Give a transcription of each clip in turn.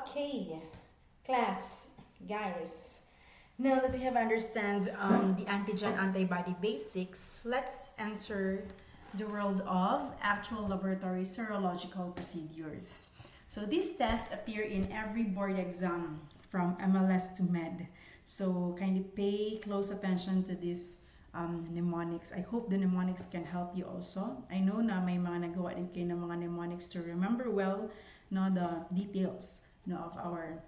Okay, class, guys. Now that we have understand the antigen antibody basics, let's enter the world of actual laboratory serological procedures. So these tests appear in every board exam from MLS to Med. So kindly pay close attention to these mnemonics. I hope the mnemonics can help you also. I know na may mga nagawa din kayo ng mga mnemonics to remember well no, the details no, of our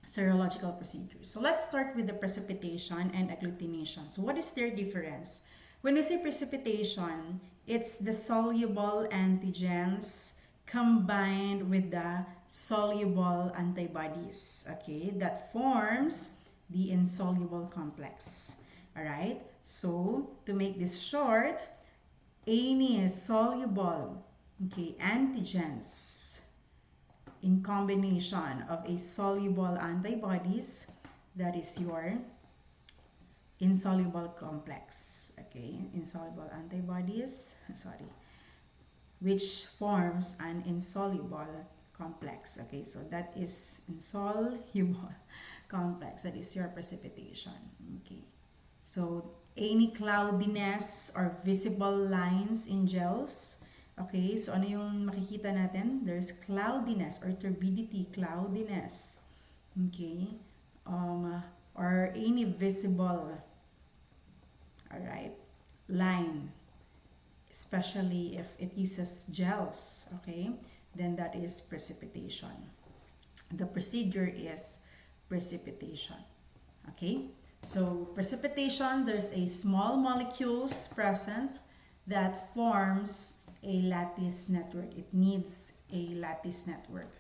serological procedures. So let's start with the precipitation and agglutination. So what is their difference? When we say precipitation, it's the soluble antigens combined with the soluble antibodies, okay, that forms the insoluble complex. All right, so to make this short, any soluble, okay, antigens in combination of a soluble antibodies, that is your insoluble complex, okay, insoluble antibodies, sorry, which forms an insoluble complex, okay, so that is insoluble complex, that is your precipitation, okay. So any cloudiness or visible lines in gels, okay, so ano yung makikita natin? There's cloudiness or turbidity, cloudiness, okay, or any visible, all right, line, especially if it uses gels, okay, then that is precipitation. The procedure is precipitation, okay. So precipitation, there's a small molecules present that forms a lattice network. It needs a lattice network.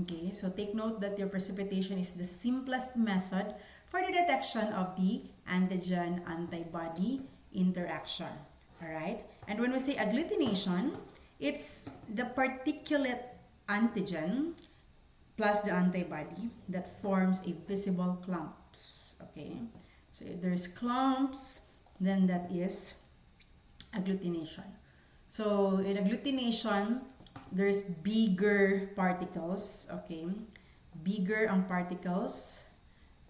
Okay, so take note that your precipitation is the simplest method for the detection of the antigen-antibody interaction. Alright, and when we say agglutination, it's the particulate antigen plus the antibody that forms a visible clumps. Okay, so if there's clumps, then that is agglutination. So in agglutination, there's bigger particles, okay, bigger ang particles,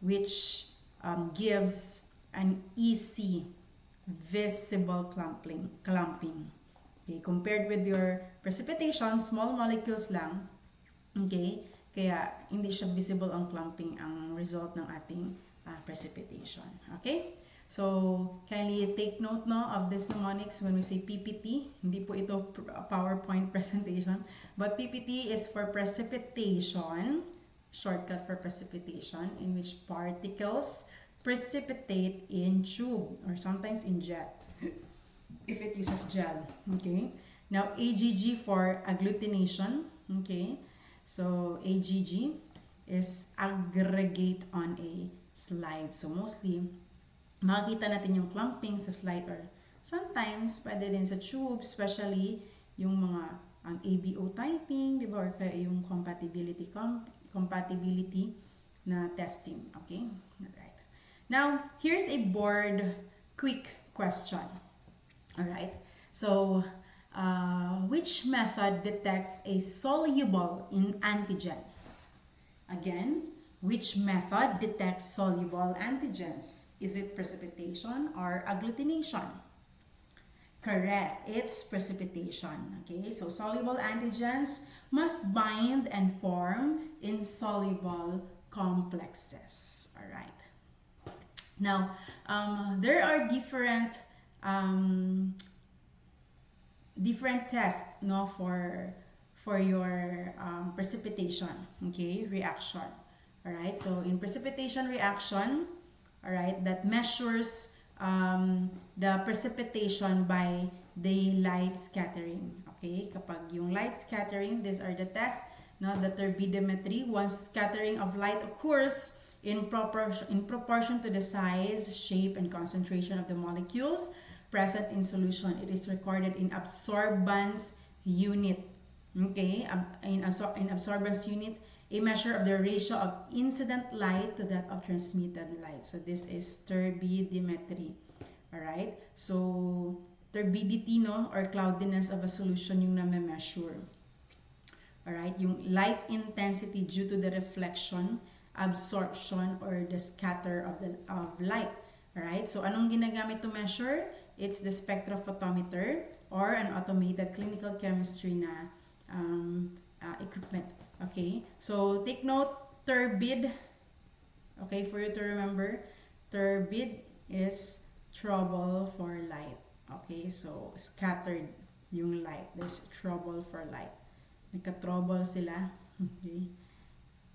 which gives an easy visible clumping, okay, compared with your precipitation, small molecules lang, okay, kaya hindi siya visible ang clumping ang result ng ating precipitation, okay. So, kindly take note no, of this mnemonics when we say PPT. Hindi po ito PowerPoint presentation. But PPT is for precipitation, shortcut for precipitation, in which particles precipitate in tube or sometimes in jet, if it uses gel. Okay. Now, AGG for agglutination. Okay. So, AGG is aggregate on a slide. So, mostly, makikita natin yung clumping sa slide or sometimes pwede din sa tube, especially yung mga ABO typing, di ba? Or kaya yung compatibility na testing. Okay? Alright. Now, here's a board quick question. Alright. So, which method detects a soluble in antigens? Again, which method detects soluble antigens? Is it precipitation or agglutination? Correct, it's precipitation. Okay, so soluble antigens must bind and form insoluble complexes. All right. Now, there are different tests, no, for your precipitation. Okay, reaction. All right. So in precipitation reaction, all right, that measures the precipitation by the light scattering. Okay, kapag yung light scattering, these are the tests, no, the turbidimetry. Once scattering of light occurs in proportion to the size, shape, and concentration of the molecules present in solution, it is recorded in absorbance unit. Okay, in absorbance unit, a measure of the ratio of incident light to that of transmitted light. So this is turbidimetry. Alright? So, turbidity, no, or cloudiness of a solution yung na-measure. Alright, yung light intensity due to the reflection, absorption, or the scatter of light. Alright, so anong ginagamit to measure? It's the spectrophotometer or an automated clinical chemistry na equipment. Okay, so take note, turbid. Okay, for you to remember, turbid is trouble for light. Okay, so scattered yung light. There's trouble for light. Nagka-trouble sila. Okay.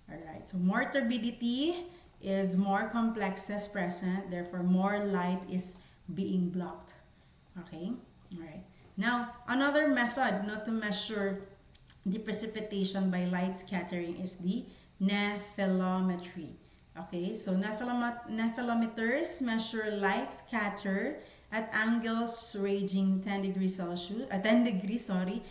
Alright, so more turbidity is more complexes present, therefore more light is being blocked. Okay? Alright. Now, another method not to measure the precipitation by light scattering is the nephelometry. Okay, so nephelometers measure light scatter at angles ranging 10 degrees Celsius, 10 degrees, sorry,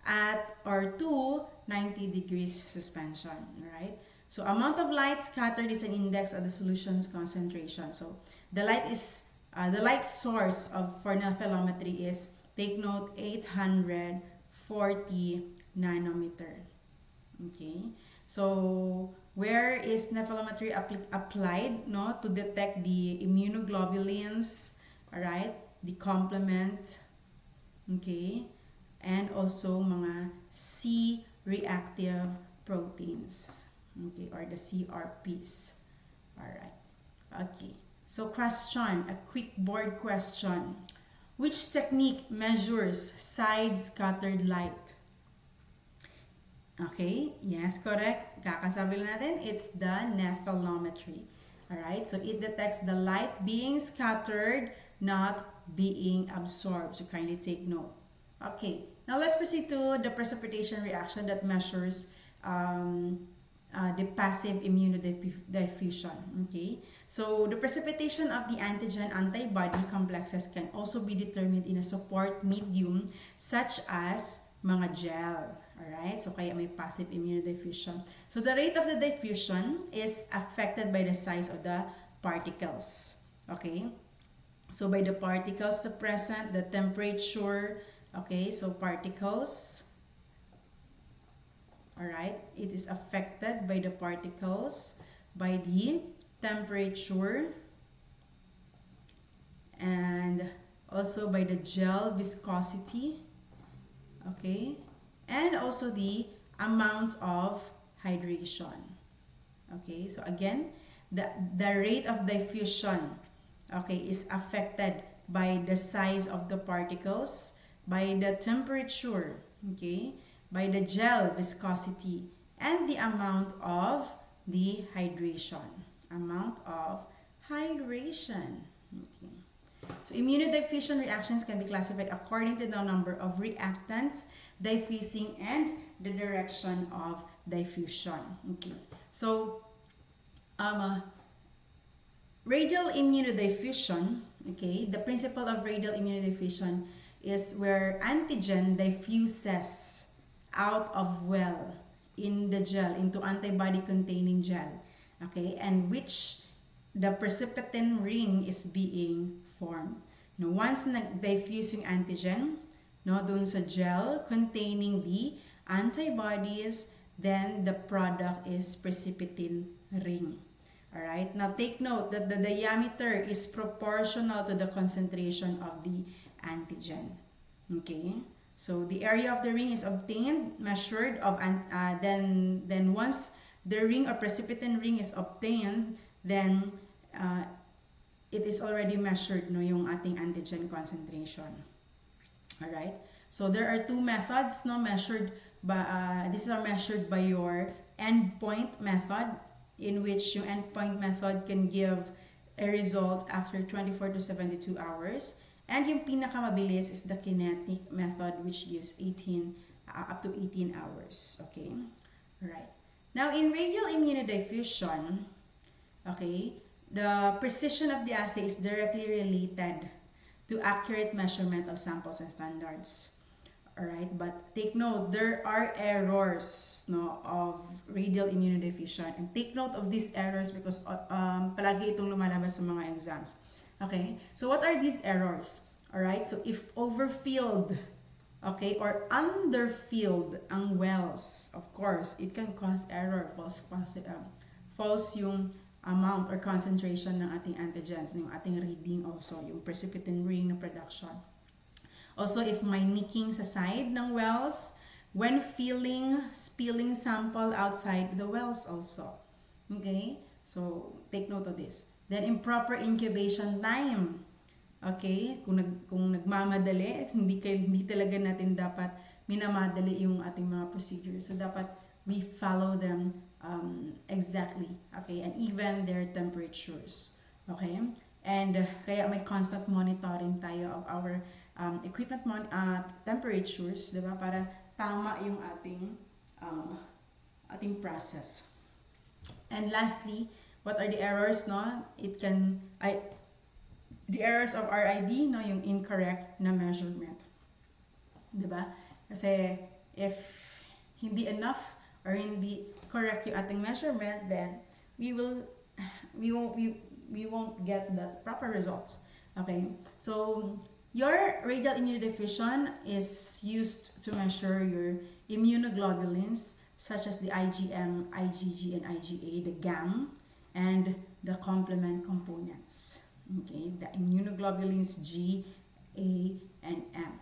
at or to 90 degrees suspension. Alright, so amount of light scattered is an index of the solution's concentration. So the light source for nephelometry is, take note, 840 nanometer. Okay, so where is nephelometry applied? No, to detect the immunoglobulins, all right, the complement, okay, and also mga C-reactive proteins, okay, or the CRPs. All right, okay. So question, a quick board question. Which technique measures side scattered light? Okay, yes, correct. Kakasabi lang natin, it's the nephelometry. Alright, so it detects the light being scattered, not being absorbed. So kindly take note. Okay, now let's proceed to the precipitation reaction that measures the passive immunodiffusion. Okay, so the precipitation of the antigen-antibody complexes can also be determined in a support medium such as mga gel. Alright, so kaya may passive immunodiffusion. So the rate of the diffusion is affected by the size of the particles. Okay, so by the particles present, the temperature, okay, so particles, alright, it is affected by the particles, by the temperature, and also by the gel viscosity, okay, and also the amount of hydration. Okay, so again, the rate of diffusion, okay, is affected by the size of the particles, by the temperature, okay, by the gel viscosity, and the amount of the hydration. Amount of hydration. Okay. So immunodiffusion reactions can be classified according to the number of reactants diffusing and the direction of diffusion. Okay. So radial immunodiffusion, okay, the principle of radial immunodiffusion is where antigen diffuses out of well in the gel into antibody containing gel, okay, and which the precipitin ring is being formed. No, once nag-diffuse yung antigen, no, dun sa gel containing the antibodies, then the product is precipitin ring. Alright, now take note that the diameter is proportional to the concentration of the antigen. Okay, so the area of the ring is obtained, measured, then once the ring or precipitin ring is obtained, then it is already measured, no, yung ating antigen concentration. Alright, so there are two methods, no, measured by these are measured by your endpoint method, in which yung endpoint method can give a result after 24 to 72 hours. And yung pinakamabilis is the kinetic method, which gives up to 18 hours. Okay? Alright. Now, in radial immunodiffusion, okay, the precision of the assay is directly related to accurate measurement of samples and standards. Alright, but take note, there are errors, no, of radial immunodiffusion. And take note of these errors because palagi itong lumalabas sa mga exams. Okay, so what are these errors? Alright, so if overfilled okay, or underfilled ang wells, of course, it can cause error, false yung amount or concentration ng ating antigens, yung ating reading also, yung precipitin ring na production. Also, if may nicking sa side ng wells, when filling, spilling sample outside the wells also. Okay? So, take note of this. Then, improper incubation time. Okay? Kung nagmamadali, hindi talaga natin dapat minamadali yung ating mga procedures. So, dapat we follow them exactly. Okay? And even their temperatures. Okay? And kaya may constant monitoring tayo of our equipment temperatures, diba? Para tama yung ating process. And lastly, what are the errors, no? The errors of RID, no, yung incorrect na measurement. Diba? Kasi if hindi enough or hindi correct yung ating measurement, then we won't get the proper results. Okay? So, your radial immunodiffusion is used to measure your immunoglobulins such as the IgM, IgG, and IgA, the GAM, and the complement components. Okay, the immunoglobulins G, A, and M,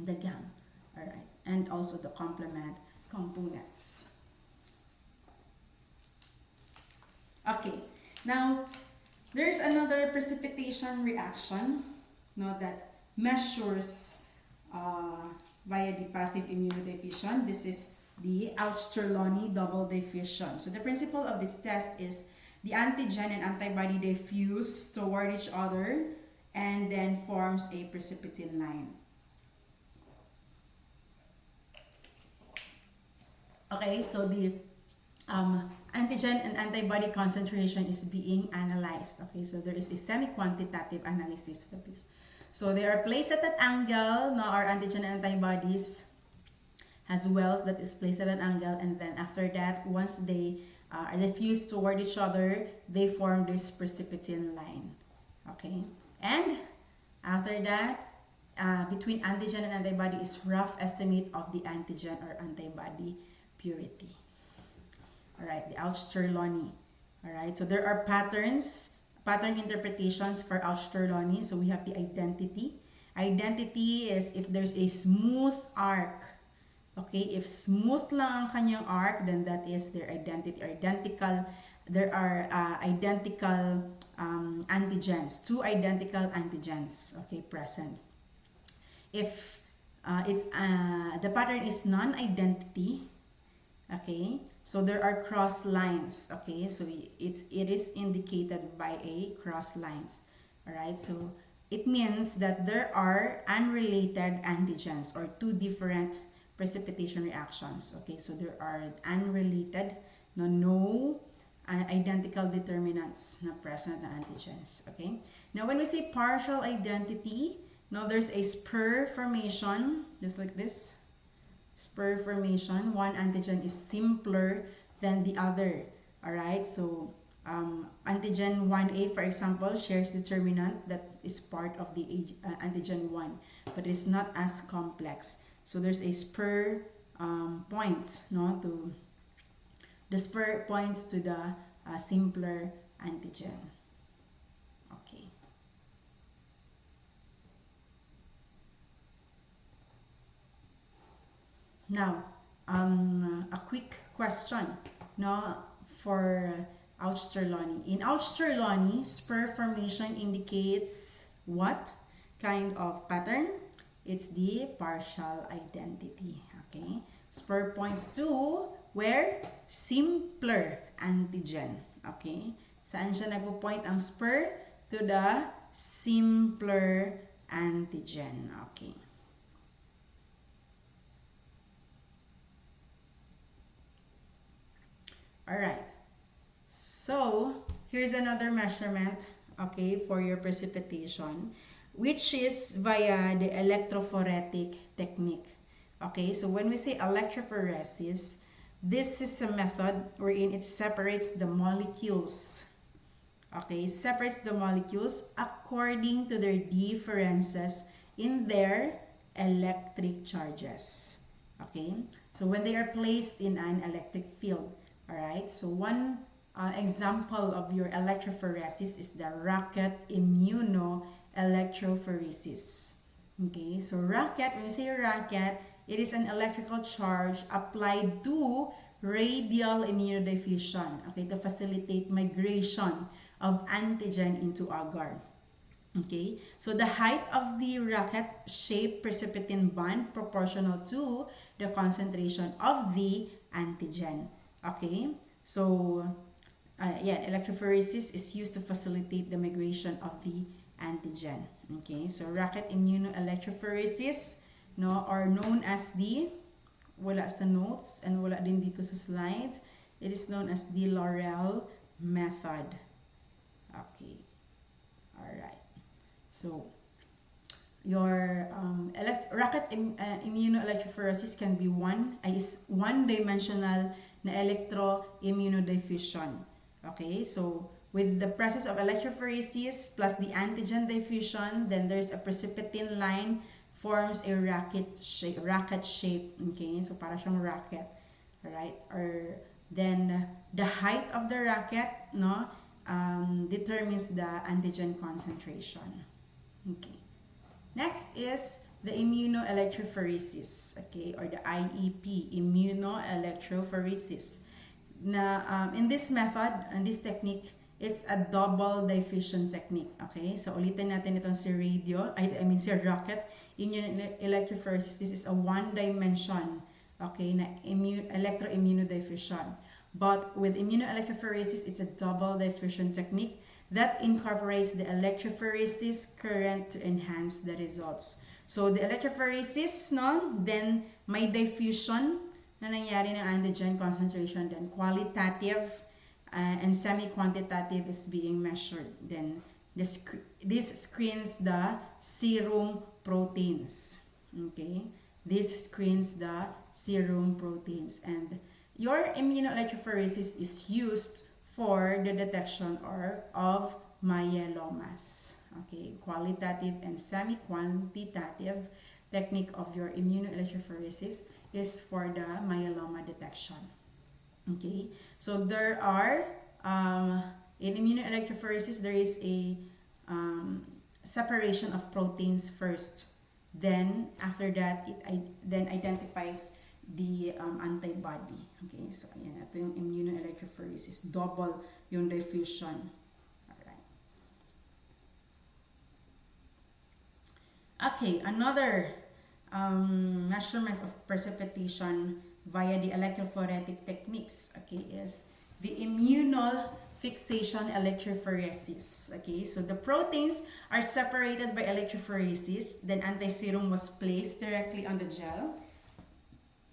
the GAM. All right, and also the complement components. Okay, now there's another precipitation reaction, no, that measures via the passive immunodiffusion. This is the Australoni double diffusion. So the principle of this test is the antigen and antibody diffuse toward each other and then forms a precipitin line. Okay, so the antigen and antibody concentration is being analyzed. Okay, so there is a semi-quantitative analysis for this. So they are placed at an angle. Now our antigen and antibodies has wells that is placed at an angle, and then after that, once they are diffused toward each other, they form this precipitin line. Okay, and after that, between antigen and antibody is rough estimate of the antigen or antibody purity. All right, the Australoni. All right, so there are pattern interpretations for Australoni. So we have the identity. Identity is if there's a smooth arc. Okay, if smooth lang ang kanyang arc, then that is their identity. Identical, there are identical antigens, two identical antigens, okay, present. If the pattern is non-identity, okay, so there are cross lines, okay, so it is indicated by a cross lines. All right, so it means that there are unrelated antigens or two different precipitation reactions. Okay, so there are unrelated, no identical determinants na present na antigens. Okay, now when we say partial identity, now there's a spur formation, just like this. Spur formation, one antigen is simpler than the other. Alright, so antigen 1A, for example, shares determinant that is part of the antigen 1, but it's not as complex. So there's a spur points, no, to the spur points to the simpler antigen. Okay. Now, a quick question, no, for Australoni. In Australoni, spur formation indicates what kind of pattern? It's the partial identity. Okay, spur points to where? Simpler antigen. Okay, saan siya nagpo-point ang spur? To the simpler antigen. Okay. Alright, so here's another measurement, okay, for your precipitation, which is via the electrophoretic technique. Okay, so when we say electrophoresis, this is a method wherein it separates the molecules. Okay, separates the molecules according to their differences in their electric charges. Okay, so when they are placed in an electric field. All right, so one example of your electrophoresis is the rocket immunoelectrophoresis. Okay, so rocket, when you say rocket, it is an electrical charge applied to radial immunodiffusion, okay, to facilitate migration of antigen into agar. Okay, so the height of the rocket-shaped precipitin band proportional to the concentration of the antigen. Okay, so yeah, electrophoresis is used to facilitate the migration of the antigen. Okay, so rocket immunoelectrophoresis, no, are known as the, wala sa notes and wala din dito sa slides, it is known as the Laurel method. Okay, alright. So, your rocket immunoelectrophoresis can be is one-dimensional na electroimmunodiffusion. Okay, so with the process of electrophoresis plus the antigen diffusion, then there's a precipitin line forms a rocket shape. Okay, so para siyang rocket. Alright, or then the height of the rocket, no, determines the antigen concentration. Okay. Next is the immunoelectrophoresis, okay, or the IEP, immunoelectrophoresis. Na in this method, in this technique, it's a double diffusion technique, okay? So ulitin natin itong si rocket immunoelectrophoresis. This is a one-dimension, okay, na electroimmunodiffusion. But with immunoelectrophoresis, it's a double diffusion technique that incorporates the electrophoresis current to enhance the results. So the electrophoresis, no, then may diffusion na nangyari ng antigen concentration, then qualitative and semi-quantitative is being measured. Then this screens the serum proteins. Okay, this screens the serum proteins, and your immunoelectrophoresis is used for the detection of myelomas. Okay, qualitative and semi-quantitative technique of your immunoelectrophoresis is for the myeloma detection. Okay, so there are, in immunoelectrophoresis, there is a separation of proteins first. Then, after that, it then identifies the antibody. Okay, so ayan, ito yung immunoelectrophoresis. Double yung diffusion. Alright. Okay, another measurement of precipitation via the electrophoretic techniques, okay, is the immunofixation electrophoresis. Okay, so the proteins are separated by electrophoresis, then antiserum was placed directly on the gel.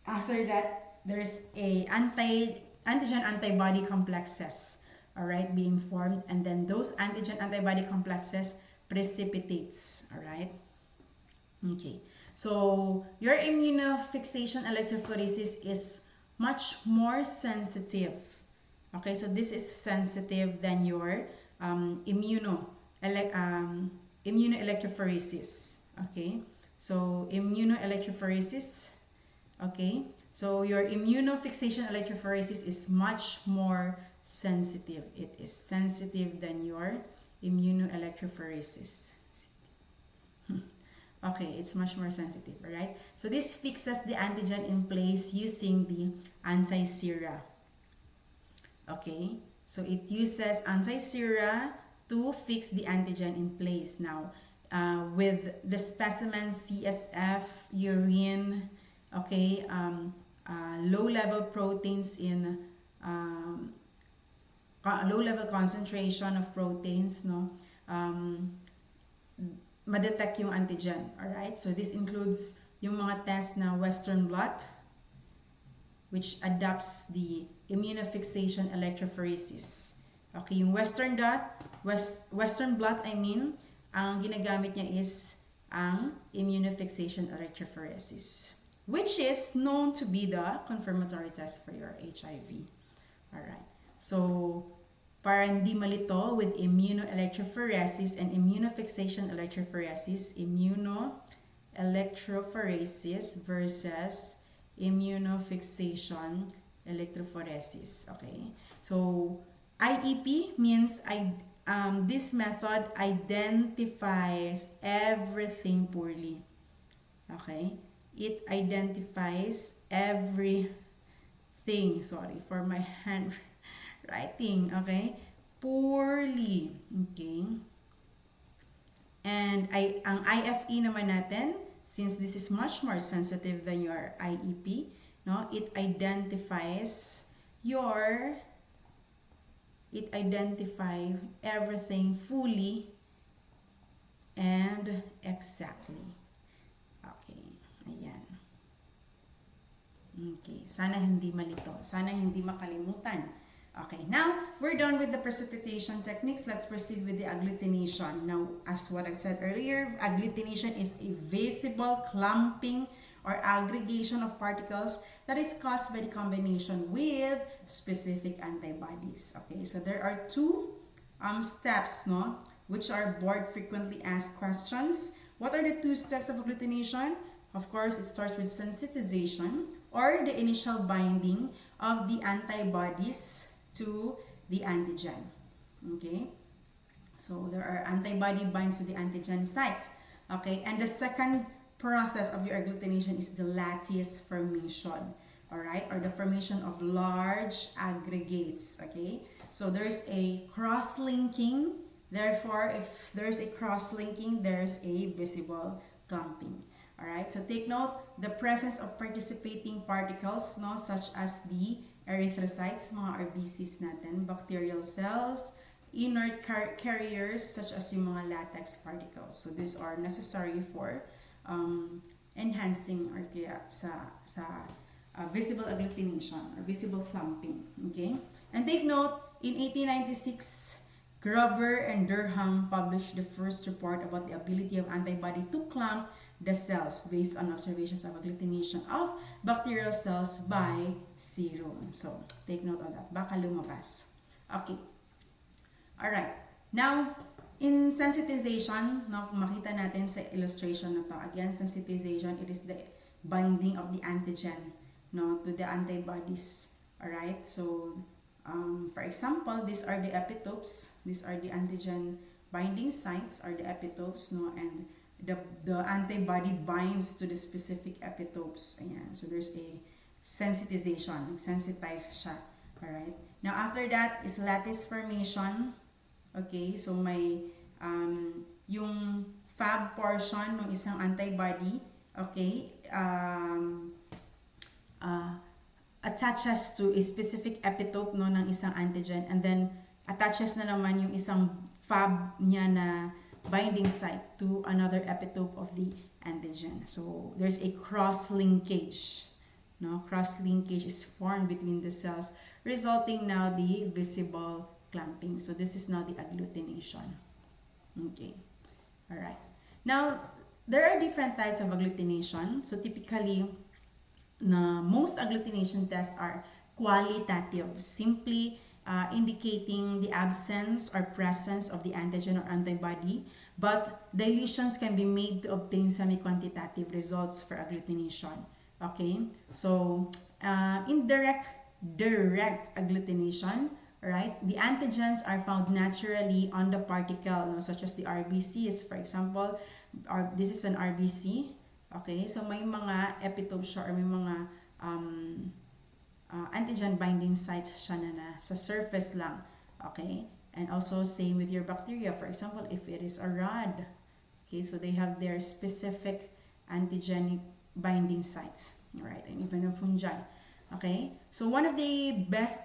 After that, there is a antigen antibody complexes, all right, being formed, and then those antigen antibody complexes precipitates, all right. Okay, so your immunofixation electrophoresis is much more sensitive. Okay, so this is sensitive than your immunoelectrophoresis. Okay, so immunoelectrophoresis. Okay, so your immunofixation electrophoresis is much more sensitive. It is sensitive than your immunoelectrophoresis. Okay, it's much more sensitive, alright? So this fixes the antigen in place using the anti-sera. Okay, so it uses anti-sera to fix the antigen in place. Now, with the specimen CSF, urine, okay, low-level proteins in low-level concentration of proteins, no, madetect yung antigen, alright? So this includes yung mga tests na Western blot, which adapts the immunofixation electrophoresis. Okay, yung Western blot, ang ginagamit niya is ang immunofixation electrophoresis, which is known to be the confirmatory test for your HIV. Alright, so para hindi malito with immunoelectrophoresis and immunofixation electrophoresis, electrophoresis versus immunofixation electrophoresis. Okay, so IEP means this method identifies everything poorly. Okay, it identifies everything. Sorry for my handwriting. Okay, poorly. Okay. And ang IFE naman natin, since this is much more sensitive than your IEP, no, it identifies everything fully and exactly. Okay, ayan. Okay, sana hindi malito. Sana hindi makalimutan. Okay, now we're done with the precipitation techniques. Let's proceed with the agglutination. Now, as what I said earlier, agglutination is a visible clumping or aggregation of particles that is caused by the combination with specific antibodies. Okay, so there are two steps, no, which are board frequently asked questions. What are the two steps of agglutination? Of course, it starts with sensitization or the initial binding of the antibodies to the antigen. Okay, so there are antibody binds to the antigen sites. Okay, and the second process of your agglutination is the lattice formation. All right, or the formation of large aggregates. Okay, so there's a cross-linking. Therefore, if there's a cross-linking, there's a visible clumping. All right, so take note the presence of participating particles, no, such as the erythrocytes, mga RBCs natin, bacterial cells, inert carriers such as yung mga latex particles. So these are necessary for enhancing or kaya sa visible agglutination or visible clumping. Okay? And take note, in 1896, Gruber and Durham published the first report about the ability of antibody to clump the cells based on observations of agglutination of bacterial cells by serum. So, take note of that. Baka lumabas. Okay. Alright. Now, in sensitization, no, makita natin sa illustration na to. Again, sensitization, it is the binding of the antigen, no, to the antibodies. Alright. So, for example, these are the epitopes. These are the antigen binding sites or the epitopes, no, and the antibody binds to the specific epitopes. Ayan. So there's a sensitization. Sensitize siya. Alright. Now after that is lattice formation. Okay. So may yung Fab portion ng isang antibody, okay, attaches to a specific epitope, no, ng isang antigen, and then attaches na naman yung isang Fab niya na binding site to another epitope of the antigen. So there's a cross-linkage. No? Cross-linkage is formed between the cells, resulting now the visible clamping. So this is now the agglutination. Okay. Alright. Now, there are different types of agglutination. So typically, most agglutination tests are qualitative, simply indicating the absence or presence of the antigen or antibody, but dilutions can be made to obtain semi-quantitative results for agglutination. Okay, so in direct agglutination, right, the antigens are found naturally on the particle, no, such as the RBCs. For example, this is an RBC. Okay, so may mga epitopes siya or may mga antigen binding sites siya na sa surface lang. Okay? And also same with your bacteria. For example, if it is a rod. Okay, so they have their specific antigenic binding sites. Alright, and even a fungi. Okay? So one of the best,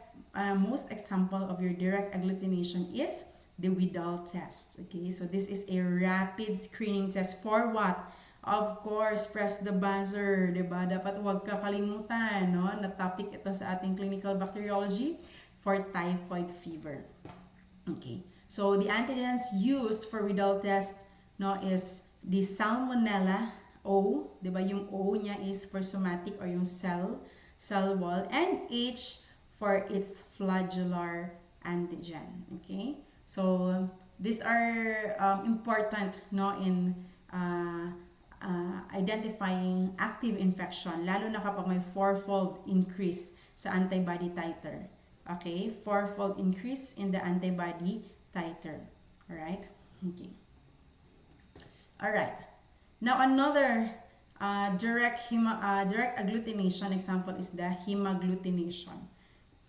most example of your direct agglutination is the Widal test. Okay? So this is a rapid screening test for what? Of course, press the buzzer, diba? Dapat huwag kakalimutan, no? Na topic ito sa ating clinical bacteriology for typhoid fever. Okay. So, the antigens used for Widal test, no, is the Salmonella O, diba? Yung O niya is for somatic or yung cell wall, and H for its flagellar antigen. Okay? So, these are important, no, in identifying active infection, lalo na kapag may fourfold increase sa antibody titer. Okay? Fourfold increase in the antibody titer. Alright? Okay. Alright. Now, another direct agglutination example is the hemagglutination.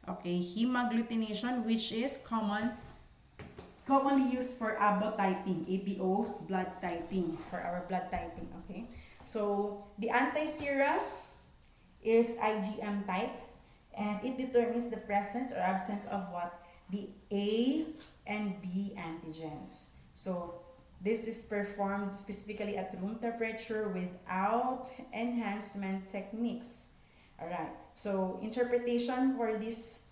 Okay, hemagglutination, which is commonly used for ABO typing, ABO blood typing, for our blood typing. Okay, so the anti-sera is IgM type, and it determines the presence or absence of what? The A and B antigens. So this is performed specifically at room temperature without enhancement techniques. Alright, so interpretation for this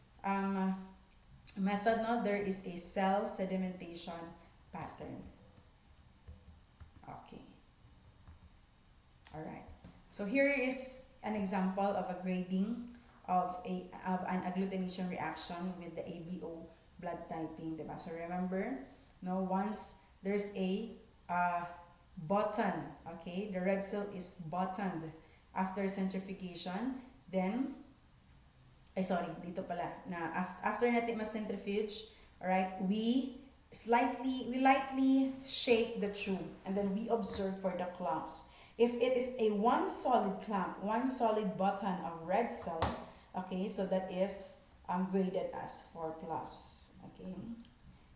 method, no, there is a cell sedimentation pattern. Okay. Alright, so here is an example of a grading of an agglutination reaction with the ABO blood typing, diba? So remember, no, once there's a button, okay, the red cell is buttoned after centrifugation, then dito pala na after natin ma-centrifuge, alright, we lightly shake the tube and then we observe for the clumps. If it is a one solid clump, one solid button of red cell, okay, so that is graded as 4+, okay.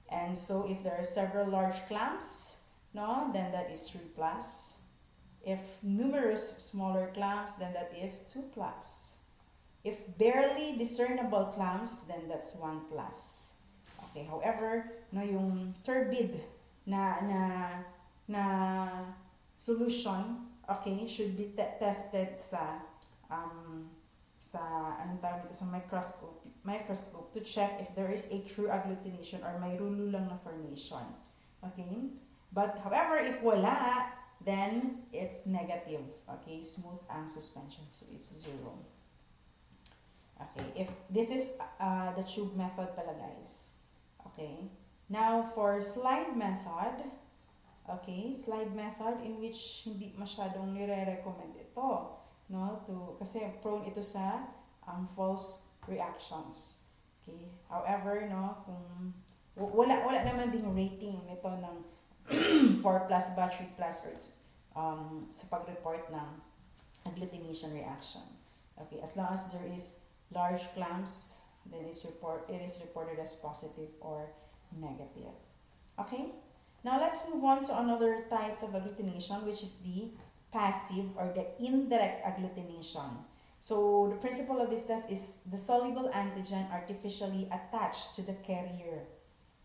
And so if there are several large clumps, no, then that is 3+. If numerous smaller clumps, then that is 2+. If barely discernible clumps, then that's 1+. Okay, however, no, yung turbid na solution, okay, should be tested sa anong tawag dito, sa microscope to check if there is a true agglutination or may rulo lang na formation. Okay? But however, if wala, then it's negative. Okay? Smooth ang suspension. So it's 0. Okay? If this is the tube method pala, guys. Okay? Now, for slide method, okay? Slide method in which hindi masyadong nire-recommend ito. No, kasi prone ito sa false reactions. Okay? However, no, kung wala naman ding rating nito ng 4+ ba, 3+ or sa pag-report ng agglutination reaction. Okay, as long as there is large clumps, then it is reported as positive or negative. Okay? Now let's move on to another types of agglutination, which is the passive or the indirect agglutination. So the principle of this test is the soluble antigen artificially attached to the carrier.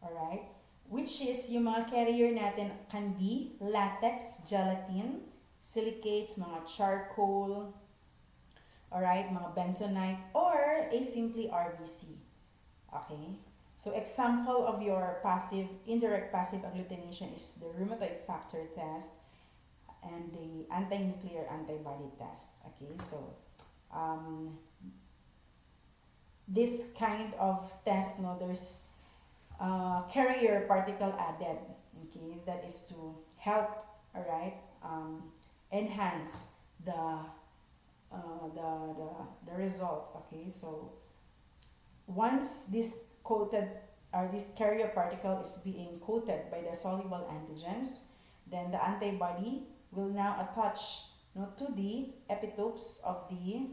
Alright? Which is, yung mga carrier natin can be latex, gelatin, silicates, mga charcoal, alright, mga bentonite, or a simply RBC. Okay? So example of your indirect passive agglutination is the rheumatoid factor test and the anti-nuclear antibody test. Okay, so this kind of test, no, there's carrier particle added. Okay, that is to help, alright, enhance the result. Okay, so once this carrier particle is being coated by the soluble antigens, then the antibody will now attach, no, to the epitopes of the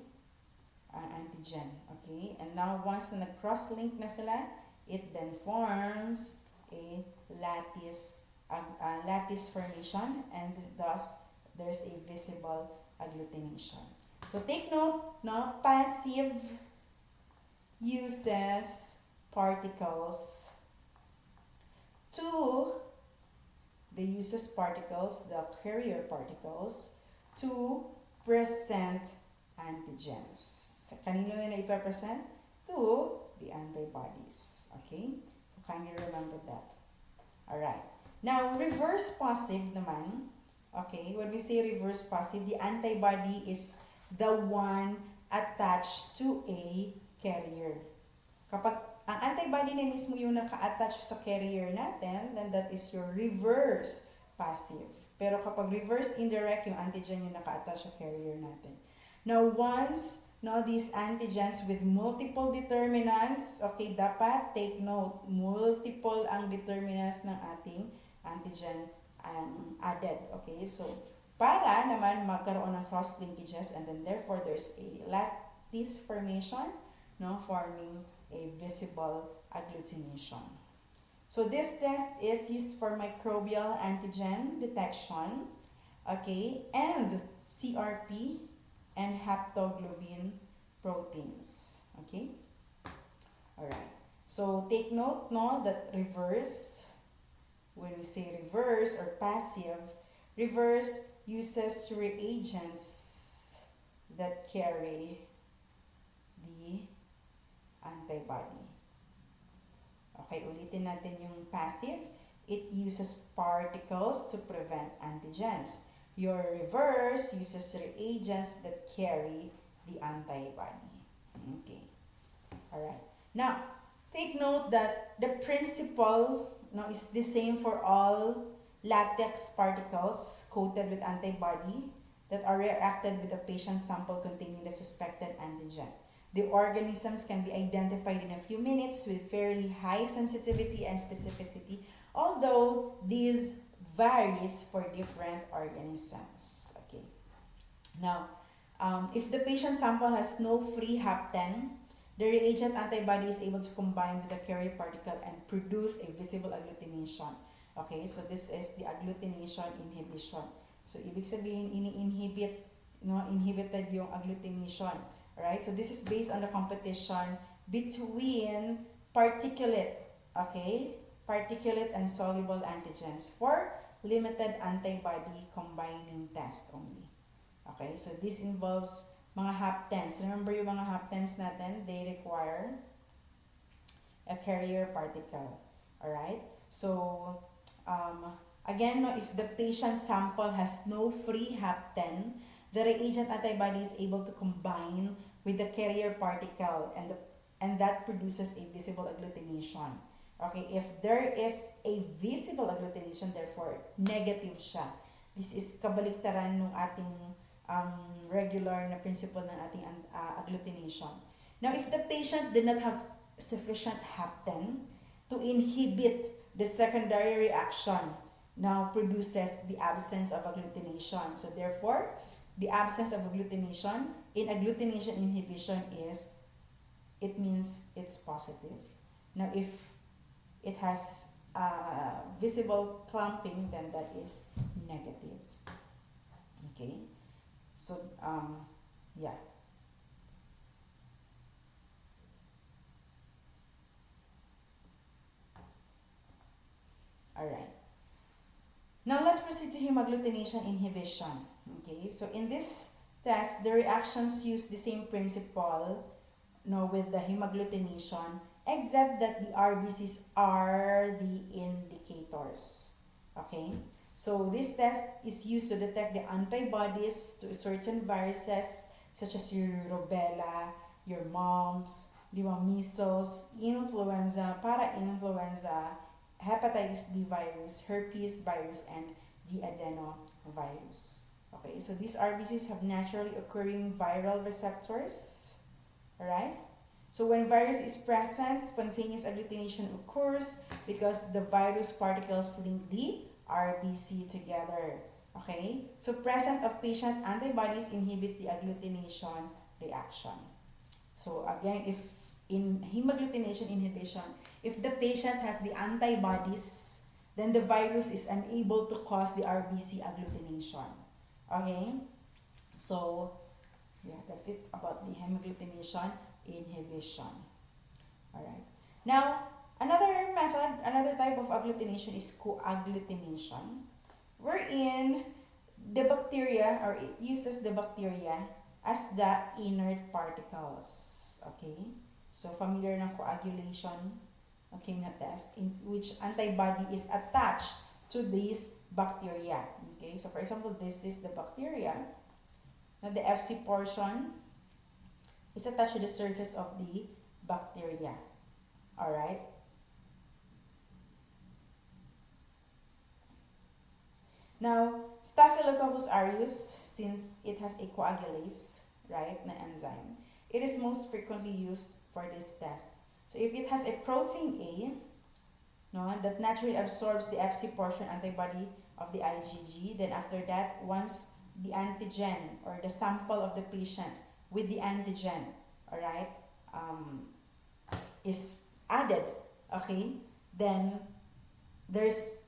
antigen. Okay, and now once na nag-cross-link na sila, it then forms a lattice formation, and thus there's a visible agglutination. So take note, no, passive uses particles the carrier particles to present antigens. So, kanino nila ipapresent? To the antibodies. Okay? So kindly remember that. Alright. Now, reverse passive naman. Okay? When we say reverse passive, the antibody is the one attached to a carrier. Kapag ang antibody na mismo yung naka-attach sa carrier natin, then that is your reverse passive. Pero kapag reverse indirect, yung antigen yung naka-attach sa carrier natin. Now, once these antigens with multiple determinants, okay, dapat take note, multiple ang determinants ng ating antigen added. Okay, so para naman magkaroon ng cross linkages, and then therefore there's a lattice formation, forming a visible agglutination. So this test is used for microbial antigen detection, okay, and CRP and haptoglobin proteins, okay? Alright, so take note that reverse, when we say reverse or passive, reverse uses reagents that carry the antibody. Okay, ulitin natin yung passive. It uses particles to prevent antigens. Your reverse uses reagents that carry the antibody. Okay. Alright. Now, take note that the principle is the same for all latex particles coated with antibody that are reacted with a patient sample containing the suspected antigen. The organisms can be identified in a few minutes with fairly high sensitivity and specificity, although these varies for different organisms. Okay. Now, if the patient sample has no free hapten, the reagent antibody is able to combine with the carrier particle and produce a visible agglutination. Okay, so this is the agglutination inhibition. So, ibig sabihin, inhibited yung agglutination. Alright, so this is based on the competition between particulate and soluble antigens for limited antibody combining test only. Okay, so this involves mga haptens. Remember yung mga haptens natin, they require a carrier particle. Alright, so again, if the patient sample has no free hapten, the reagent antibody is able to combine with the carrier particle and that produces a visible agglutination. Okay, if there is a visible agglutination, therefore negative siya. This is kabaliktaran ng ating regular na principle ng ating agglutination. Now, if the patient did not have sufficient hapten to inhibit the secondary reaction, now produces the absence of agglutination. So therefore, the absence of agglutination in agglutination inhibition it means it's positive. Now, if it has visible clumping, then that is negative. Okay, so yeah. All right. Now let's proceed to hemagglutination inhibition. Okay, so in this test, the reactions use the same principle with the hemagglutination, except that the RBCs are the indicators. Okay, so this test is used to detect the antibodies to certain viruses such as your rubella, your mumps, measles, influenza, para-influenza, hepatitis B virus, herpes virus, and the adenovirus. Okay, so these RBCs have naturally occurring viral receptors. Alright? So when virus is present, spontaneous agglutination occurs because the virus particles link the RBC together. Okay? So presence of patient antibodies inhibits the agglutination reaction. So again, if in hemagglutination inhibition, if the patient has the antibodies, then the virus is unable to cause the RBC agglutination. Okay? So, yeah, that's it about the hemagglutination inhibition. Alright. Now, another method, another type of agglutination is coagglutination, wherein the bacteria, or it uses the bacteria as the inert particles. Okay? So, familiar ng coagulation, okay, na test, in which antibody is attached to these bacteria. Okay, so for example, this is the bacteria. Now, the FC portion is attached to the surface of the bacteria. Alright? Now, Staphylococcus aureus, since it has a coagulase, right, na enzyme, it is most frequently used for this test. So if it has a protein A, no, that naturally absorbs the FC portion antibody of the IgG, then after that, once the antigen or the sample of the patient with the antigen, all right, is added, okay, then there's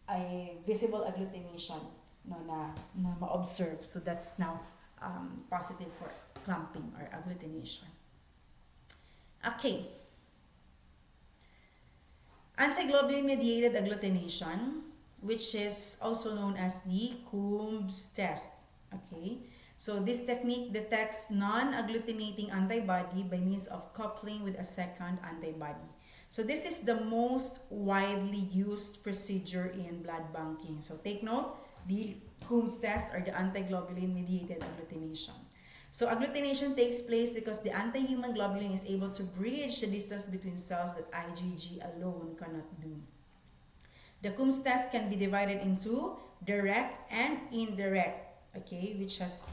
a visible agglutination, no, na ma-observe. So that's now positive for clumping or agglutination. Okay. Antiglobulin-mediated agglutination, which is also known as the Coombs test. Okay, so this technique detects non-agglutinating antibody by means of coupling with a second antibody. So this is the most widely used procedure in blood banking. So take note, the Coombs test or the antiglobulin-mediated agglutination. So agglutination takes place because the anti-human globulin is able to bridge the distance between cells that IgG alone cannot do. The Coombs test can be divided into direct and indirect, okay, which has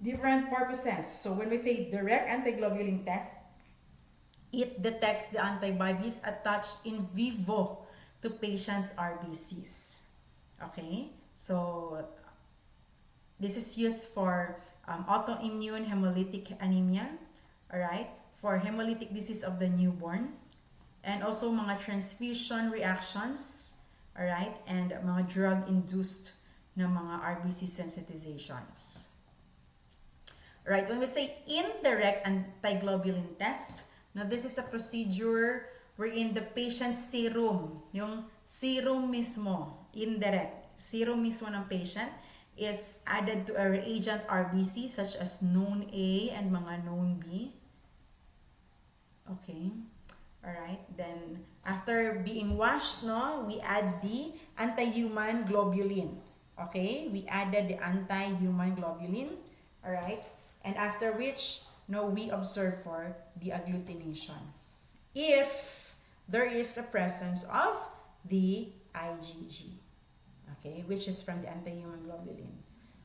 different purposes. So when we say direct antiglobulin test, it detects the antibodies attached in vivo to patients' RBCs. Okay, so this is used for autoimmune hemolytic anemia, all right, for hemolytic disease of the newborn, and also mga transfusion reactions, all right, and mga drug-induced na mga RBC sensitizations. All right, when we say indirect antiglobulin test, now this is a procedure wherein the patient's serum, yung serum mismo, indirect, serum mismo ng patient, is added to a reagent RBC such as known A and mga known B. Okay. Alright. Then, after being washed, no, we add the anti-human globulin. Okay. We added the anti-human globulin. Alright. And after which, no, we observe for the agglutination. If there is a presence of the IgG. Okay, which is from the anti-human globulin.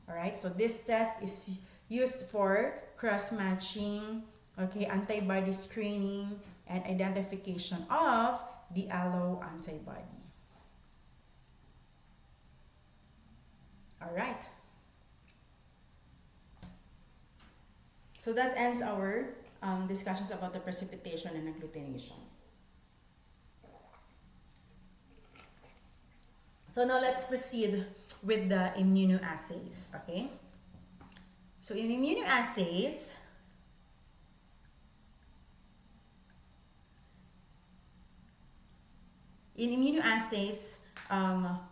Alright, so this test is used for cross-matching, okay, antibody screening, and identification of the allo antibody. Alright. So that ends our discussions about the precipitation and agglutination. So now let's proceed with the immunoassays, okay? So in immunoassays,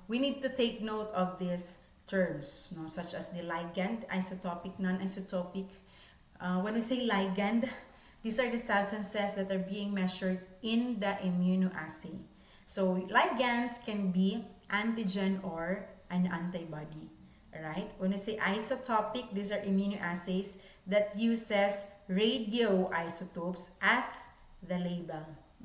we need to take note of these terms, no, such as the ligand, isotopic, non-isotopic. When we say ligand, these are the substances that are being measured in the immunoassay. So ligands can be antigen or an antibody. Alright? When we say isotopic, these are immunoassays that uses radioisotopes as the label.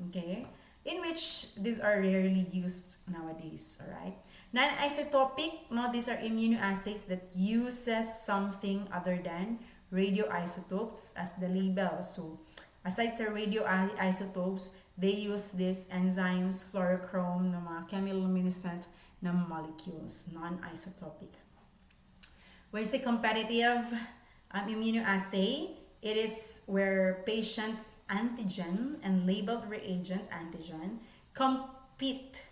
Okay? In which these are rarely used nowadays. Alright? Non-isotopic, no, these are immunoassays that uses something other than radioisotopes as the label. So, aside sa radioisotopes, they use these enzymes, fluorochrome, na mga chemiluminescent na molecules, non-isotopic. When you say competitive immunoassay, it is where patient's antigen and labeled reagent antigen compete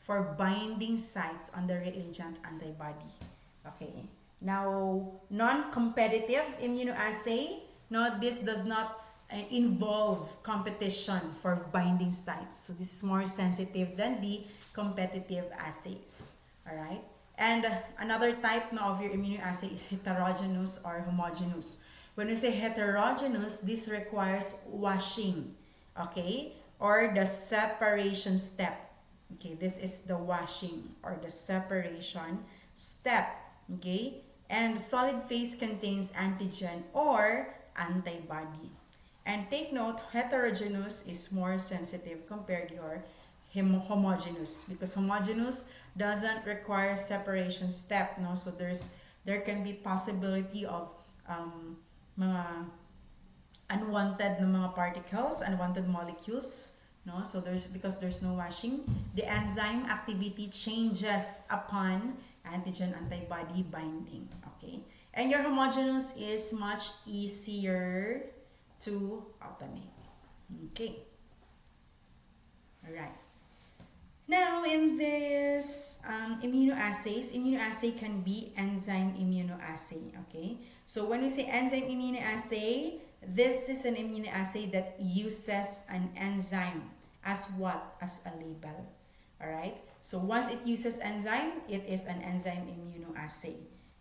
for binding sites on the reagent antibody. Okay. Now, non-competitive immunoassay, no, this does not involve competition for binding sites. So this is more sensitive than the competitive assays. Alright? And another type now of your immunoassay is heterogeneous or homogeneous. When we say heterogeneous, this requires washing. Okay? Or the separation step. Okay, this is the washing or the separation step. Okay? And solid phase contains antigen or antibody. And take note, heterogeneous is more sensitive compared to your homogeneous, because homogeneous doesn't require separation step, no? So there can be possibility of mga unwanted na mga particles, unwanted molecules, no? So because there's no washing, the enzyme activity changes upon antigen antibody binding, okay? And your homogeneous is much easier to automate. Okay. All right. Now, in this immunoassay can be enzyme immunoassay, okay? So when we say enzyme immunoassay, this is an immunoassay that uses an enzyme as what? As a label, all right? So once it uses enzyme, it is an enzyme immunoassay.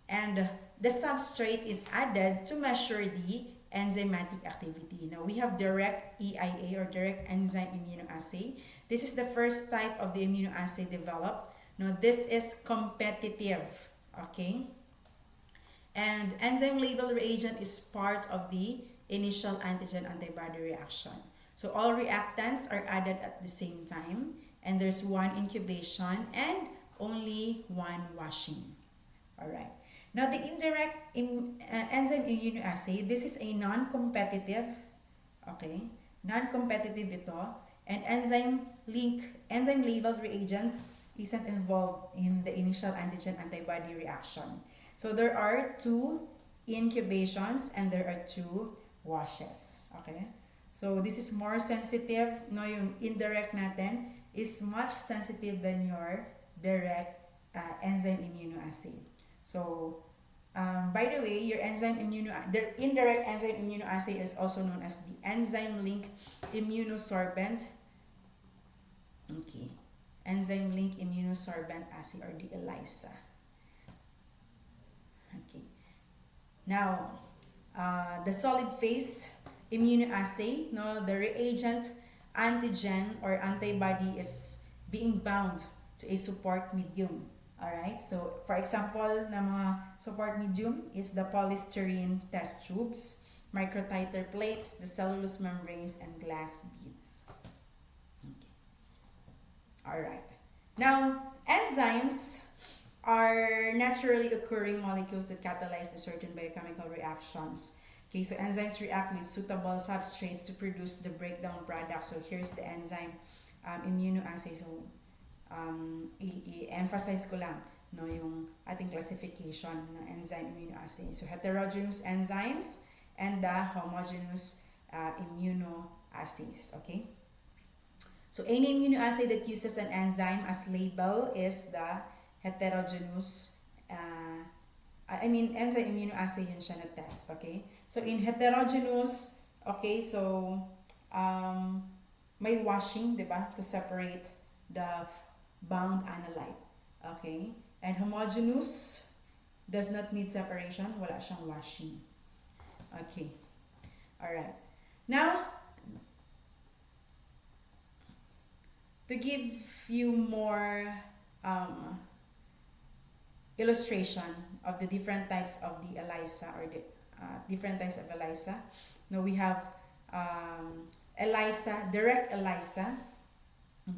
And the substrate is added to measure the enzymatic activity. Now, we have direct EIA or direct enzyme immunoassay. This is the first type of the immunoassay developed. Now, this is competitive, okay? And enzyme label reagent is part of the initial antigen antibody reaction. So all reactants are added at the same time, and there's one incubation and only one washing. All right. Now, the indirect enzyme immunoassay, this is a non-competitive, okay? Non-competitive ito, and enzyme labeled reagents isn't involved in the initial antigen antibody reaction. So there are 2 incubations and there are 2 washes, okay? So this is more sensitive, no, yung indirect natin is much sensitive than your direct enzyme immunoassay. So, by the way, your the indirect enzyme immunoassay is also known as the enzyme link immunosorbent. Okay, enzyme link immunosorbent assay, or the ELISA. Okay. Now, the solid phase immunoassay, no, the reagent antigen or antibody is being bound to a support medium. Alright, so for example, na mga support medium is the polystyrene test tubes, microtiter plates, the cellulose membranes, and glass beads. Okay. Alright. Now, enzymes are naturally occurring molecules that catalyze certain biochemical reactions. Okay, so enzymes react with suitable substrates to produce the breakdown product. So here's the enzyme immunoassay. So i-emphasize ko lang, no, yung ating classification ng enzyme immunoassay. So heterogeneous enzymes and the homogeneous immunoassays, okay? So any immunoassay that uses an enzyme as label is the heterogeneous enzyme immunoassay yun siya na test, okay? So in heterogeneous, okay, so may washing, di ba, to separate the bound analyte, okay? And homogeneous does not need separation, wala siyang washing. Okay. Alright. Now, to give you more illustration of the different types of the ELISA, or the different types of ELISA. Now we have ELISA, direct ELISA.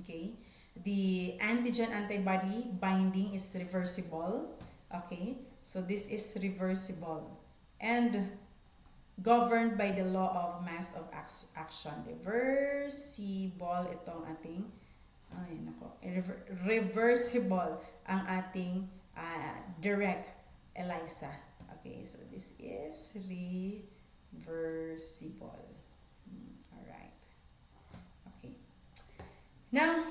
Okay, the antigen antibody binding is reversible. Okay, so this is reversible and governed by the law of mass of action. Reversible itong ating reversible ang ating direct ELISA. Okay, so this is reversible. Alright. Okay. Now,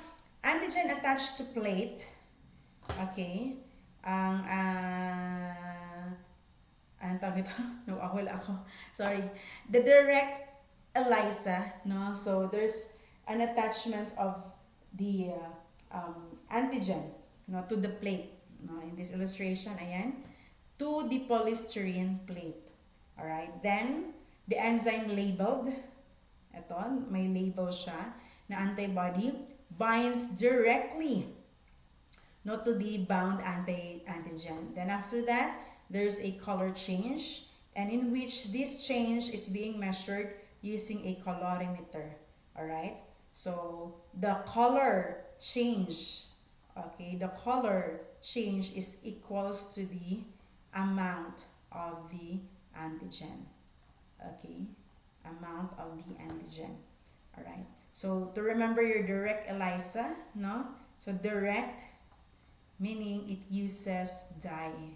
antigen attached to plate. Okay. Ang anong tawag ito? Nawawala ako. Sorry. The direct ELISA, no? So there's an attachment of the antigen, no, to the plate, no, in this illustration, ayan, to the polystyrene plate. Alright, then the enzyme labeled, ito, may label siya na antibody, binds directly, no, to the bound antigen. Then after that, there's a color change, and in which this change is being measured using a colorimeter. Alright, So the color change, okay, the color change is equals to the amount of the antigen, okay, amount of the antigen. All right. So to remember your direct ELISA, no? So direct meaning it uses dye.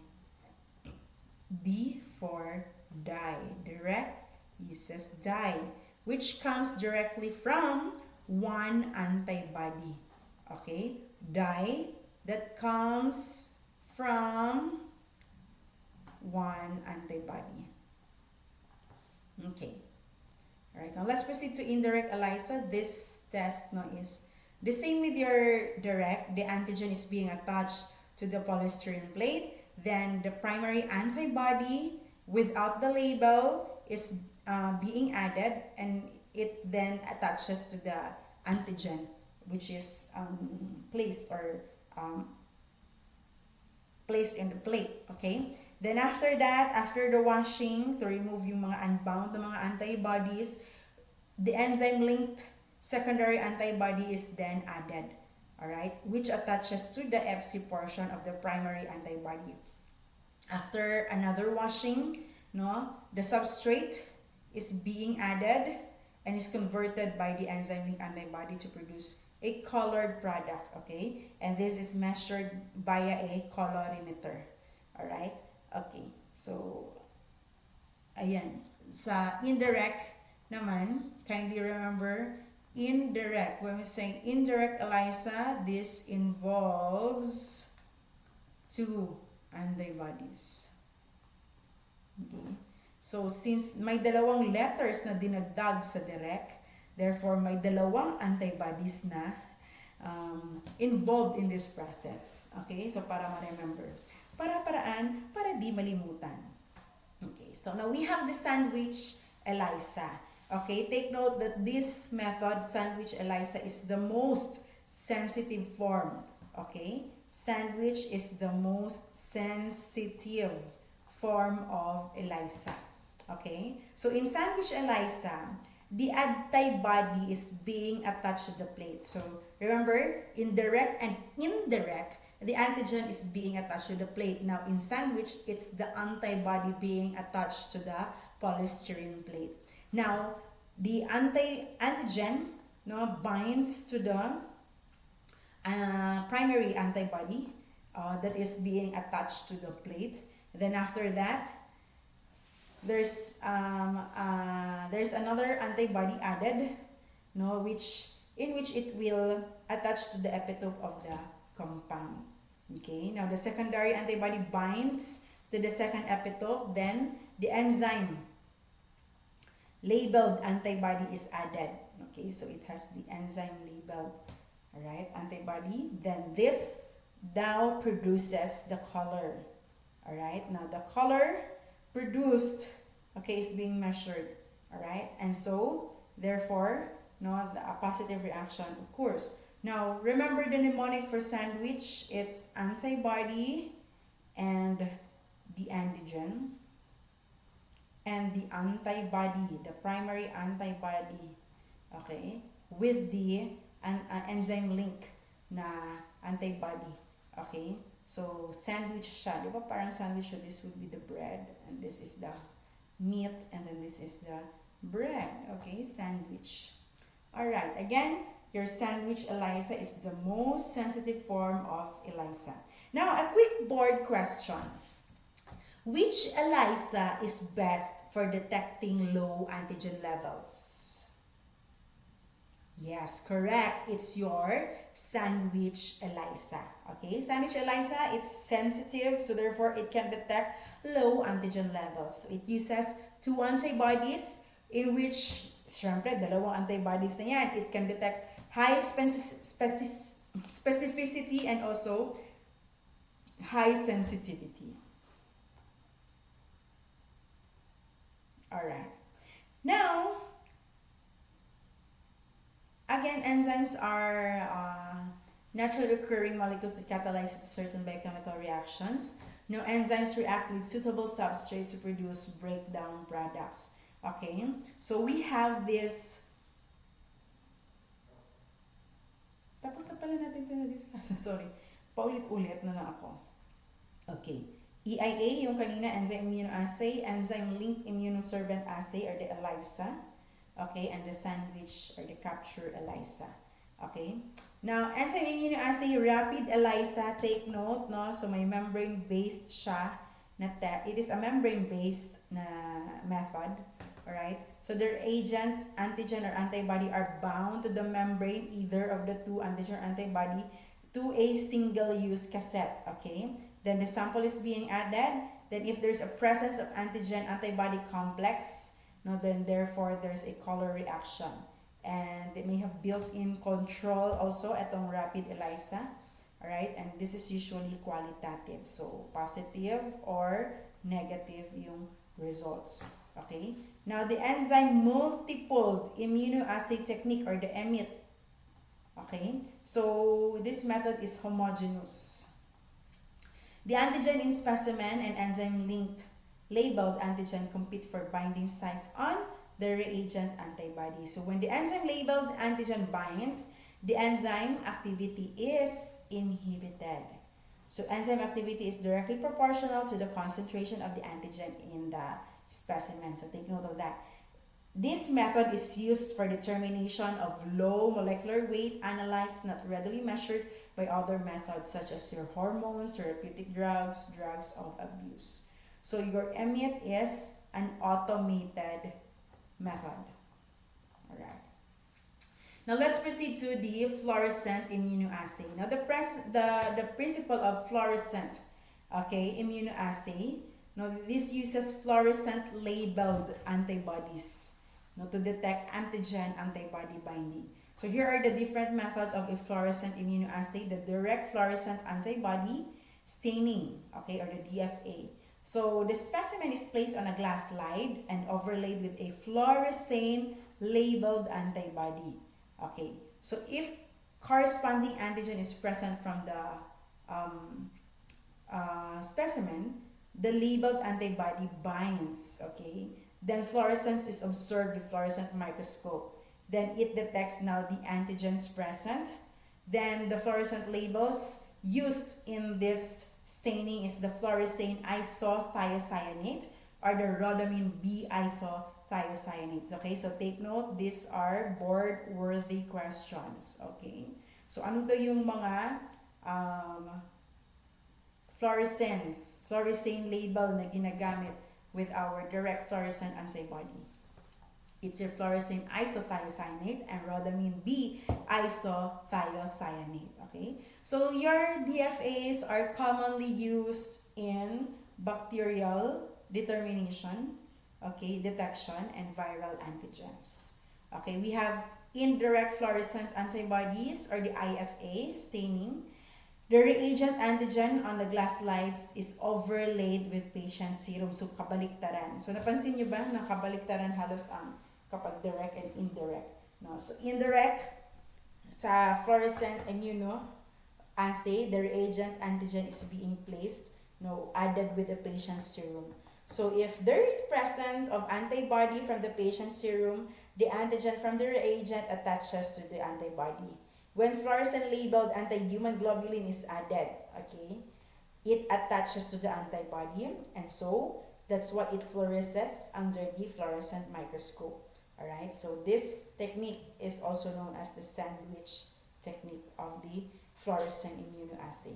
D for dye. Direct uses dye, which comes directly from one antibody. Okay? Dye that comes from one antibody. Okay. Alright, now let's proceed to indirect ELISA. This test no, is the same with your direct. The antigen is being attached to the polystyrene plate. Then the primary antibody without the label is being added, and it then attaches to the antigen, which is placed or placed in the plate. Okay? Then after that, after the washing, to remove yung mga unbound na mga antibodies, the enzyme-linked secondary antibody is then added. Alright? Which attaches to the Fc portion of the primary antibody. After another washing, no, the substrate is being added and is converted by the enzyme-linked antibody to produce a colored product. Okay? And this is measured via a colorimeter. Alright? Okay, so, ayan. Sa indirect naman, kindly remember, indirect. When we say indirect ELISA, this involves two antibodies. Okay. So, since may dalawang letters na dinagdag sa direct, therefore, may dalawang antibodies na involved in this process. Okay, so para ma-remember. Para-paraan, para di malimutan. Okay, so now we have the sandwich ELISA. Okay, take note that this method, sandwich ELISA, is the most sensitive form. Okay, sandwich is the most sensitive form of ELISA. Okay, so in sandwich ELISA, the antibody is being attached to the plate. So remember, in direct and indirect, the antigen is being attached to the plate. Now, in sandwich, it's the antibody being attached to the polystyrene plate. Now, the antigen binds to the primary antibody that is being attached to the plate. Then after that, there's another antibody added, in which it will attach to the epitope of the compound. Okay, now the secondary antibody binds to the second epitope, then the enzyme labeled antibody is added. Okay, so it has the enzyme labeled, all right, antibody. Then this now produces the color. All right, now the color produced, okay, is being measured. All right, and so therefore, a positive reaction, of course. Now, remember the mnemonic for sandwich. It's antibody and the antigen. And the antibody, the primary antibody, okay, with the enzyme link na antibody. Okay? So, sandwich siya. Di ba parang sandwich, so this would be the bread. And this is the meat. And then this is the bread. Okay? Sandwich. Alright. Again, your sandwich ELISA is the most sensitive form of ELISA. Now, a quick board question. Which ELISA is best for detecting low antigen levels? Yes, correct. It's your sandwich ELISA. Okay, sandwich ELISA, it's sensitive, so therefore it can detect low antigen levels. So it uses two antibodies in which, syempre, dalawang antibodies na yan. It can detect high specificity and also high sensitivity. Alright. Now, again, enzymes are naturally occurring molecules that catalyze certain biochemical reactions. Now, enzymes react with suitable substrate to produce breakdown products. Okay, so we have this pala natin ito na-discuss. Sorry. Paulit-ulit na lang ako. Okay. EIA, yung kanina, enzyme immunoassay, enzyme-linked immunosorbent assay, or the ELISA. Okay, and the sandwich, or the capture ELISA. Okay. Now, enzyme immunoassay, rapid ELISA, take note, no? So, may membrane-based siya. It is a membrane-based na method. Alright? So, their agent, antigen, or antibody are bound to the membrane, either of the two antigen or antibody, to a single-use cassette. Okay? Then, the sample is being added. Then, if there's a presence of antigen-antibody complex, no, then therefore, there's a color reaction. And it may have built-in control also atong rapid ELISA. Alright? And this is usually qualitative. So, positive or negative yung results. Okay? Now, the enzyme multiple immunoassay technique, or the EMIT. Okay? So, this method is homogeneous. The antigen in specimen and enzyme-linked labeled antigen compete for binding sites on the reagent antibody. So, when the enzyme-labeled antigen binds, the enzyme activity is inhibited. So, enzyme activity is directly proportional to the concentration of the antigen in the specimen. So, take note of that. This method is used for determination of low molecular weight analytes not readily measured by other methods such as your hormones, therapeutic drugs, drugs of abuse. So, your EMIT is an automated method. Alright. Now, let's proceed to the fluorescent immunoassay. Now, the principle of fluorescent, okay, immunoassay. Now, this uses fluorescent labeled antibodies, now, to detect antigen-antibody binding. So, here are the different methods of a fluorescent immunoassay: the direct fluorescent antibody staining, okay, or the DFA. So, the specimen is placed on a glass slide and overlaid with a fluorescein labeled antibody. Okay, so if corresponding antigen is present from the specimen, the labeled antibody binds, okay? Then fluorescence is observed with fluorescent microscope. Then it detects now the antigens present. Then the fluorescent labels used in this staining is the fluorescein isothiocyanate or the rhodamine B isothiocyanate. Okay, so take note, these are board-worthy questions. Okay, so ano to yung mga fluorescein label na ginagamit with our direct fluorescent antibody? It's your fluorescein isothiocyanate and rhodamine B isothiocyanate. Okay, so your DFAs are commonly used in bacterial determination, okay, detection, and viral antigens. Okay, we have indirect fluorescent antibodies, or the IFA staining. The reagent antigen on the glass slides is overlaid with patient serum. So, kabaliktaran. So, napansin nyo ba na kabaliktaran halos ang kapag direct and indirect? No? So, indirect, sa fluorescent immunoassay, the reagent antigen is being placed, added with the patient's serum. So, if there is presence of antibody from the patient's serum, the antigen from the reagent attaches to the antibody. When fluorescent labeled anti-human globulin is added, okay, it attaches to the antibody, and so that's what it fluoresces under the fluorescent microscope. Alright, so this technique is also known as the sandwich technique of the fluorescent immunoassay.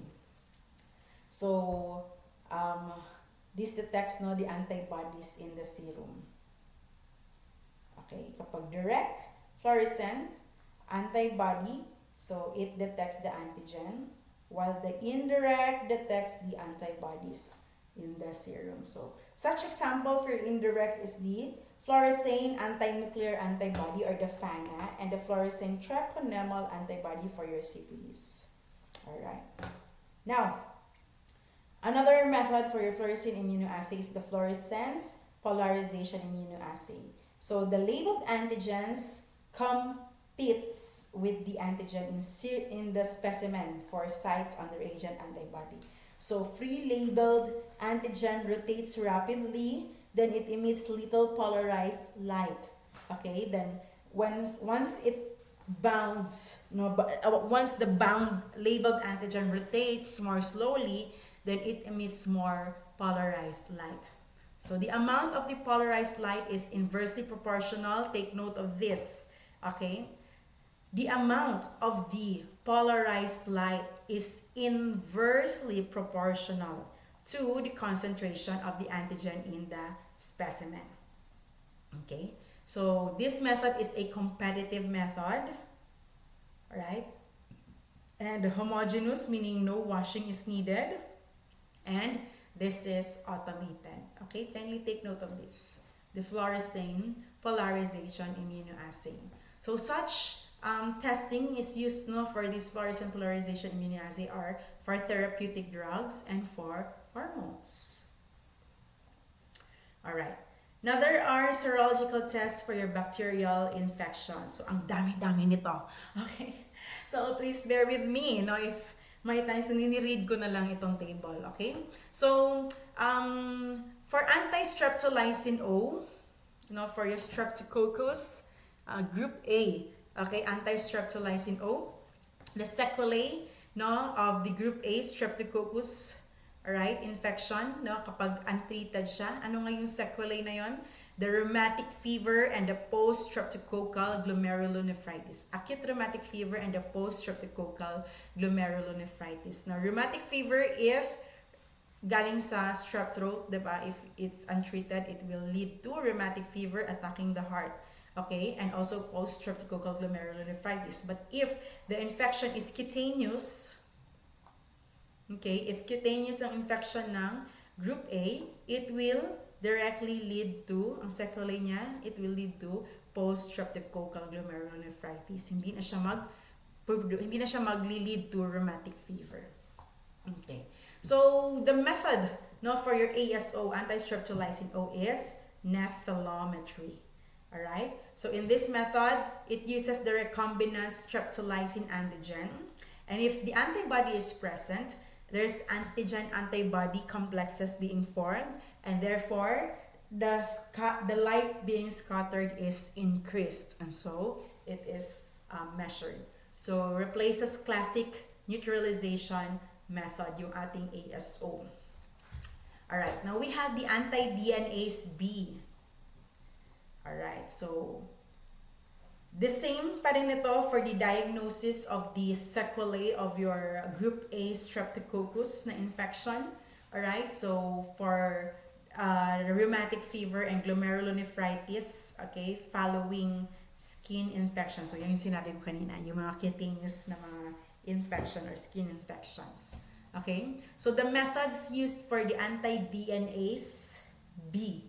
So, this detects the antibodies in the serum. Okay, kapag direct fluorescent antibody, so it detects the antigen, while the indirect detects the antibodies in the serum. So, such example for indirect is the fluorescein anti-nuclear antibody, or the FANA, and the fluorescein treponemal antibody for your syphilis. Alright. Now, another method for your fluorescein immunoassay is the fluorescence polarization immunoassay. So, the labeled antigens competes with the antigen in the specimen for sites on the reagent antibody. So, free labeled antigen rotates rapidly, then it emits little polarized light. Okay, then once it bounds, no, once the bound labeled antigen rotates more slowly, then it emits more polarized light. So the amount of the polarized light is inversely proportional. Take note of this, okay? The amount of the polarized light is inversely proportional to the concentration of the antigen in the specimen. Okay? So this method is a competitive method, right? And homogeneous, meaning no washing is needed. And this is automated. Okay, kindly take note of this. The fluorescein polarization immunoassay. So such testing is used for this fluorescent polarization immunoassay are for therapeutic drugs and for hormones. All right. Now, there are serological tests for your bacterial infection. So, ang dami-dami nito. Okay? So, please bear with me, if may times na nini-read ko na lang itong table. Okay? So, for anti-streptolysin O, for your streptococcus, group A, okay, anti-streptolysin O, the sequelae, of the group A, streptococcus, alright, infection, kapag untreated siya. Ano nga yung sequelae na yon? The rheumatic fever and the post-streptococcal glomerulonephritis. Acute rheumatic fever and the post-streptococcal glomerulonephritis. Now, rheumatic fever, if galing sa strep throat, diba? If it's untreated, it will lead to rheumatic fever attacking the heart. Okay? And also post-streptococcal glomerulonephritis. But if the infection is cutaneous, okay, if cutaneous ang infection ng group A, it will directly lead to, ang sequelae niya, it will lead to post-streptococcal glomerulonephritis. Hindi na siya magli-lead to rheumatic fever. Okay. So, the method for your ASO, anti-streptolysin O, is nephelometry. Alright? So, in this method, it uses the recombinant streptolysin antigen. And if the antibody is present, there's antigen-antibody complexes being formed, and therefore, the light being scattered is increased, and so it is measured. So, replaces classic neutralization method, yung ating ASO. Alright, now we have the anti-DNase B. Alright, so the same pa rin ito for the diagnosis of the sequelae of your group A streptococcus na infection. Alright, so for rheumatic fever and glomerulonephritis, okay, following skin infection. So, yun yung sinabi ko kanina, yung mga cutaneous na mga infection or skin infections. Okay, so the methods used for the anti-DNase B,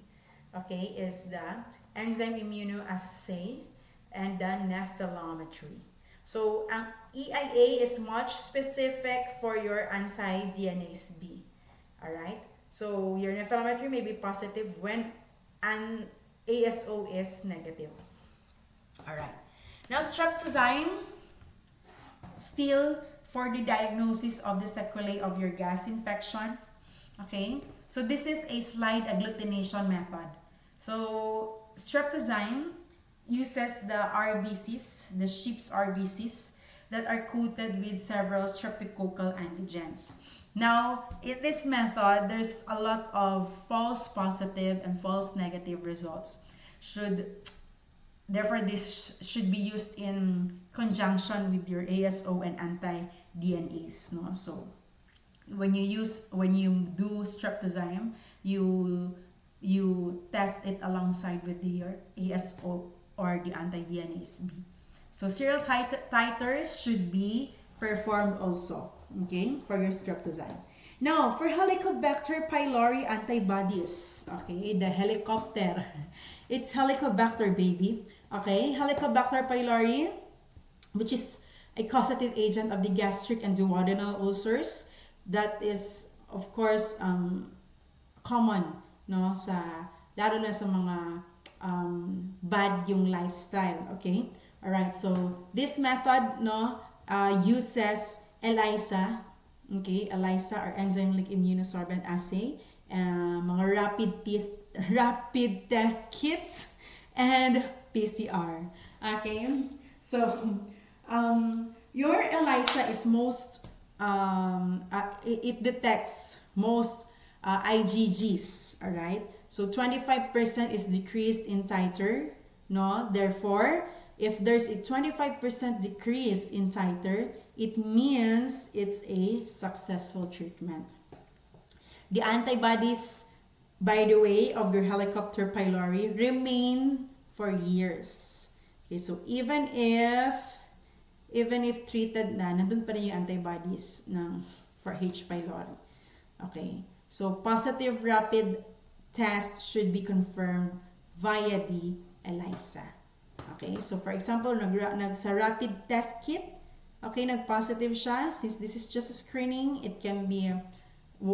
okay, is the enzyme immunoassay and the nephelometry. So, ang EIA is much specific for your anti-DNase B. Alright? So, your nephelometry may be positive when an ASO is negative. Alright. Now, streptozyme, still for the diagnosis of the sequelae of your gas infection. Okay? So, this is a slide agglutination method. So, streptozyme uses the RBCs, the sheep's RBCs, that are coated with several streptococcal antigens. Now, in this method, there's a lot of false positive and false negative results. Therefore, this should be used in conjunction with your ASO and anti-DNase. No? So, when you do streptozyme, you test it alongside with your ASO or the anti-DNase B. So, serial titers should be performed also, okay, for your streptozyme. Now, for Helicobacter pylori antibodies, okay, the helicopter, it's Helicobacter, baby, okay, Helicobacter pylori, which is a causative agent of the gastric and duodenal ulcers, that is, of course, common, no, lalo na sa mga bad yung lifestyle, okay? Alright, so this method, uses ELISA, okay? ELISA or enzyme-linked immunosorbent assay, mga rapid test kits, and PCR, okay? So, your ELISA is most, it detects most IgGs, all right? So 25% is decreased in titer, no? Therefore, if there's a 25% decrease in titer, it means it's a successful treatment. The antibodies, by the way, of your Helicobacter pylori remain for years. Okay, so even if treated na, nandun pa rin yung antibodies for H. pylori. Okay, so positive rapid test should be confirmed via the ELISA. Okay, so for example, sa rapid test kit, okay, nag-positive siya. Since this is just a screening, it can be,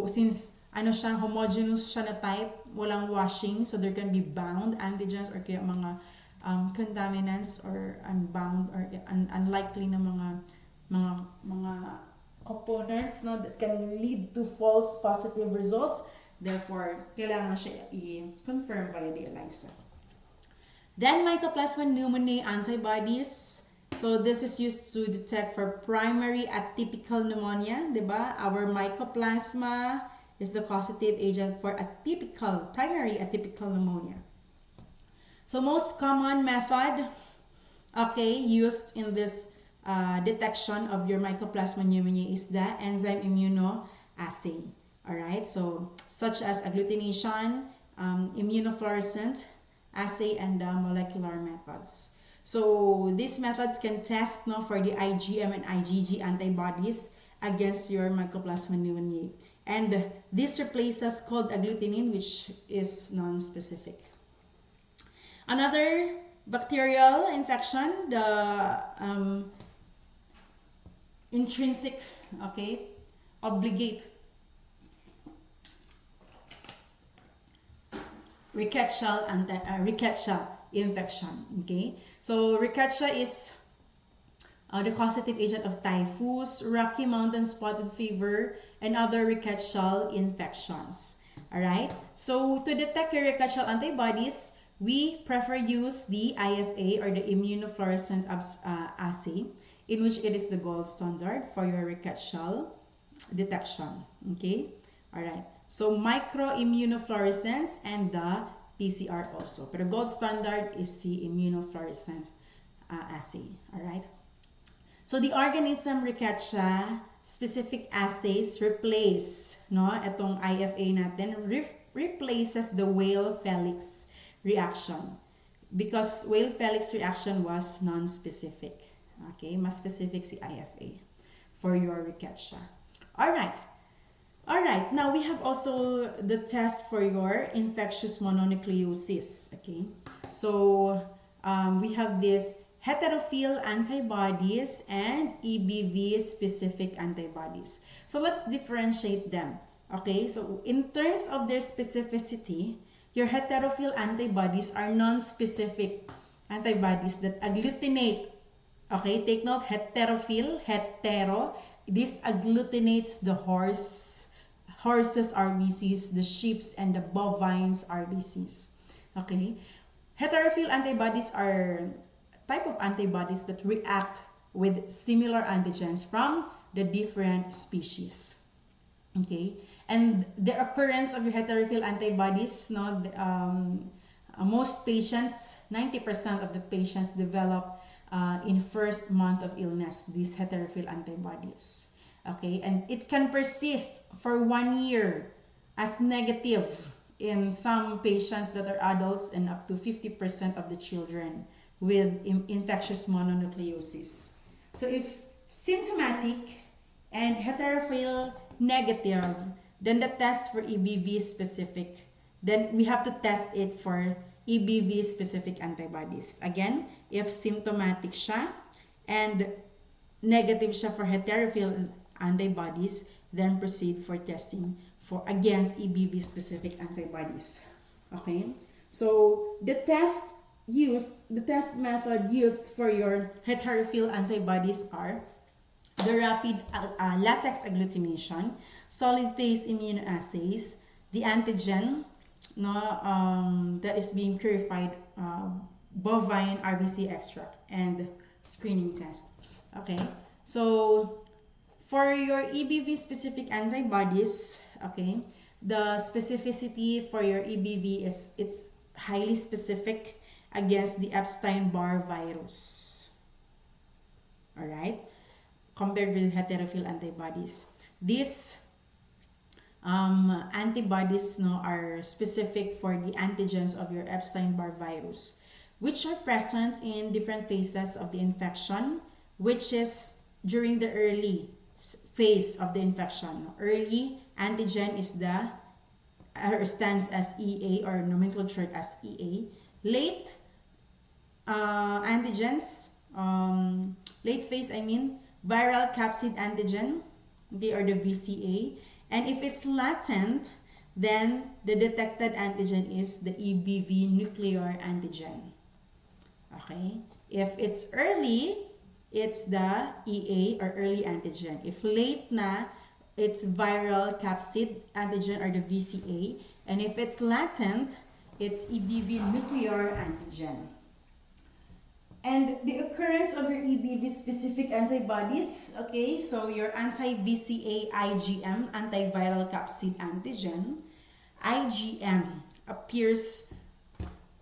since homogeneous siya na type, walang washing, so there can be bound antigens or kaya mga contaminants or unbound or unlikely na mga components, no, that can lead to false positive results. Therefore, kailangan siya i-confirm via the ELISA. Then, Mycoplasma pneumoniae antibodies. So, this is used to detect for primary atypical pneumonia, diba? Our Mycoplasma is the causative agent for primary atypical pneumonia. So, most common method, okay, used in this detection of your Mycoplasma pneumoniae is the enzyme immunoassay. Alright, so such as agglutination, immunofluorescent assay, and molecular methods. So these methods can test for the IgM and IgG antibodies against your Mycoplasma pneumoniae. And this replaces cold agglutinin, which is non-specific. Another bacterial infection, the intrinsic, okay, obligate rickettsial infection. Okay, so rickettsia is the causative agent of typhus, Rocky Mountain spotted fever, and other rickettsial infections. Alright, so to detect your rickettsial antibodies, we prefer use the IFA or the immunofluorescent assay, in which it is the gold standard for your rickettsial detection. Okay, alright. So, microimmunofluorescence and the PCR also. But the gold standard is the immunofluorescent assay. Alright? So, the organism rickettsia specific assays replace, itong IFA natin, replaces the Weil-Felix reaction. Because Weil-Felix reaction was non-specific. Okay? Mas specific si IFA for your rickettsia. Alright. Alright, now we have also the test for your infectious mononucleosis. Okay, so we have this heterophil antibodies and EBV specific antibodies. So let's differentiate them. Okay, so in terms of their specificity, your heterophil antibodies are non-specific antibodies that agglutinate. Okay, take note, hetero. This agglutinates the horses RBCs, the sheep's, and the bovines RBCs. Okay, heterophil antibodies are type of antibodies that react with similar antigens from the different species. Okay, and the occurrence of your heterophil antibodies, most patients, 90% of the patients develop in first month of illness these heterophil antibodies. Okay, and it can persist for 1 year as negative in some patients that are adults and up to 50% of the children with infectious mononucleosis. So if symptomatic and heterophil negative, then the test for EBV specific, then we have to test it for EBV specific antibodies. Again, if symptomatic siya and negative siya for heterophil antibodies, then proceed for testing for against EBV specific antibodies. Okay, so the test method used for your heterophil antibodies are the rapid latex agglutination, solid phase immunoassays, the antigen that is being purified bovine RBC extract, and screening test. Okay, so for your EBV specific antibodies, okay, the specificity for your EBV is it's highly specific against the Epstein-Barr virus. All right, compared with heterophil antibodies. These antibodies are specific for the antigens of your Epstein-Barr virus, which are present in different phases of the infection, which is during the early phase of the infection. Early antigen is stands as EA or nomenclature as EA. Late antigens, late phase viral capsid antigen, okay, or the VCA. And if it's latent, then the detected antigen is the EBV nuclear antigen. Okay? If it's early, it's the EA or early antigen. If late na, it's viral capsid antigen or the VCA. And if it's latent, it's EBV nuclear antigen. And the occurrence of your EBV specific antibodies, okay, so your anti-VCA IgM, antiviral capsid antigen, IgM appears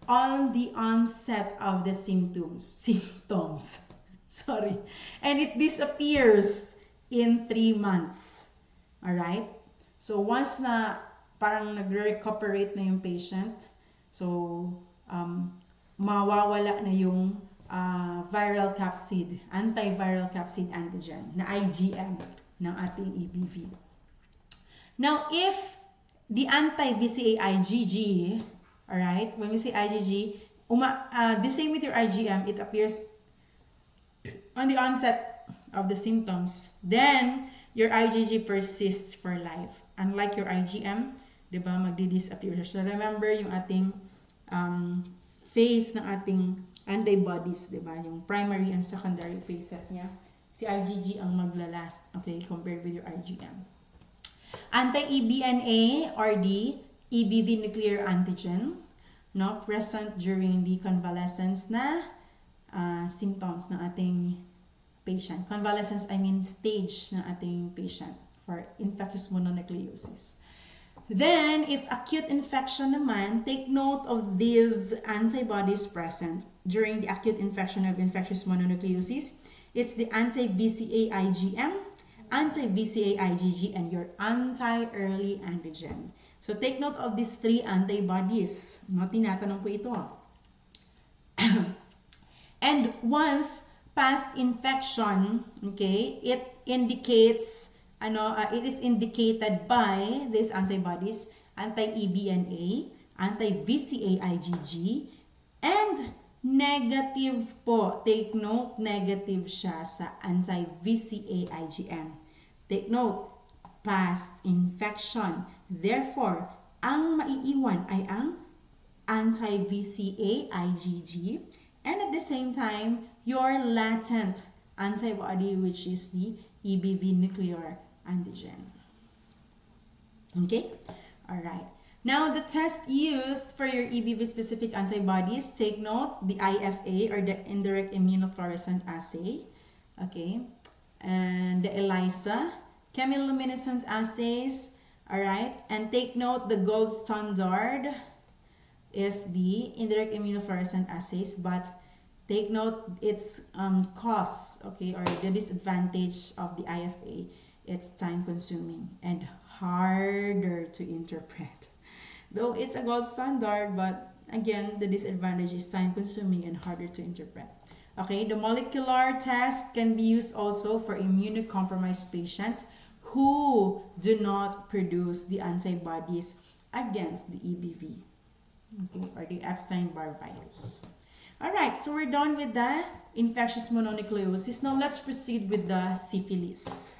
on the onset of the symptoms, sorry, and it disappears in 3 months. Alright? So once na parang nagre-recuperate na yung patient, so mawawala na yung viral capsid, antiviral capsid antigen na IgM ng ating EBV. Now, if the anti-VCA IgG, alright, when we say IgG, the same with your IgM, it appears on the onset of the symptoms, then your IgG persists for life. Unlike your IgM, di ba, magdi-disappear. So remember yung ating phase ng ating antibodies, di ba? Yung primary and secondary phases niya. Si IgG ang maglalast, okay, compared with your IgM. Anti-EBNA or the EBV nuclear antigen, no, present during the convalescence na symptoms ng ating patient. Convalescence, stage ng ating patient for infectious mononucleosis. Then, if acute infection naman, take note of these antibodies present during the acute infection of infectious mononucleosis. It's the anti-VCA IgM, anti-VCA IgG, and your anti-early antigen. So, take note of these 3 antibodies. No, tinatanong po ito. And once past infection, okay, it indicates it is indicated by these antibodies, anti-EBNA, anti-VCA IgG, and negative po. Take note, negative siya sa anti-VCA IgM. Take note, past infection. Therefore, ang maiiwan ay ang anti-VCA IgG, and at the same time, your latent antibody, which is the EBV nuclear antigen. Okay? Alright. Now, the test used for your EBV specific antibodies, take note, the IFA or the indirect immunofluorescent assay. Okay? And the ELISA, chemiluminescent assays. Alright? And take note, the gold standard is the indirect immunofluorescent assays, but take note its cost, okay, or the disadvantage of the IFA. It's time consuming and harder to interpret. Though it's a gold standard, but again, the disadvantage is time consuming and harder to interpret. Okay, the molecular test can be used also for immunocompromised patients who do not produce the antibodies against the EBV, okay, or the Epstein-Barr virus. Alright, so we're done with the infectious mononucleosis. Now let's proceed with the syphilis.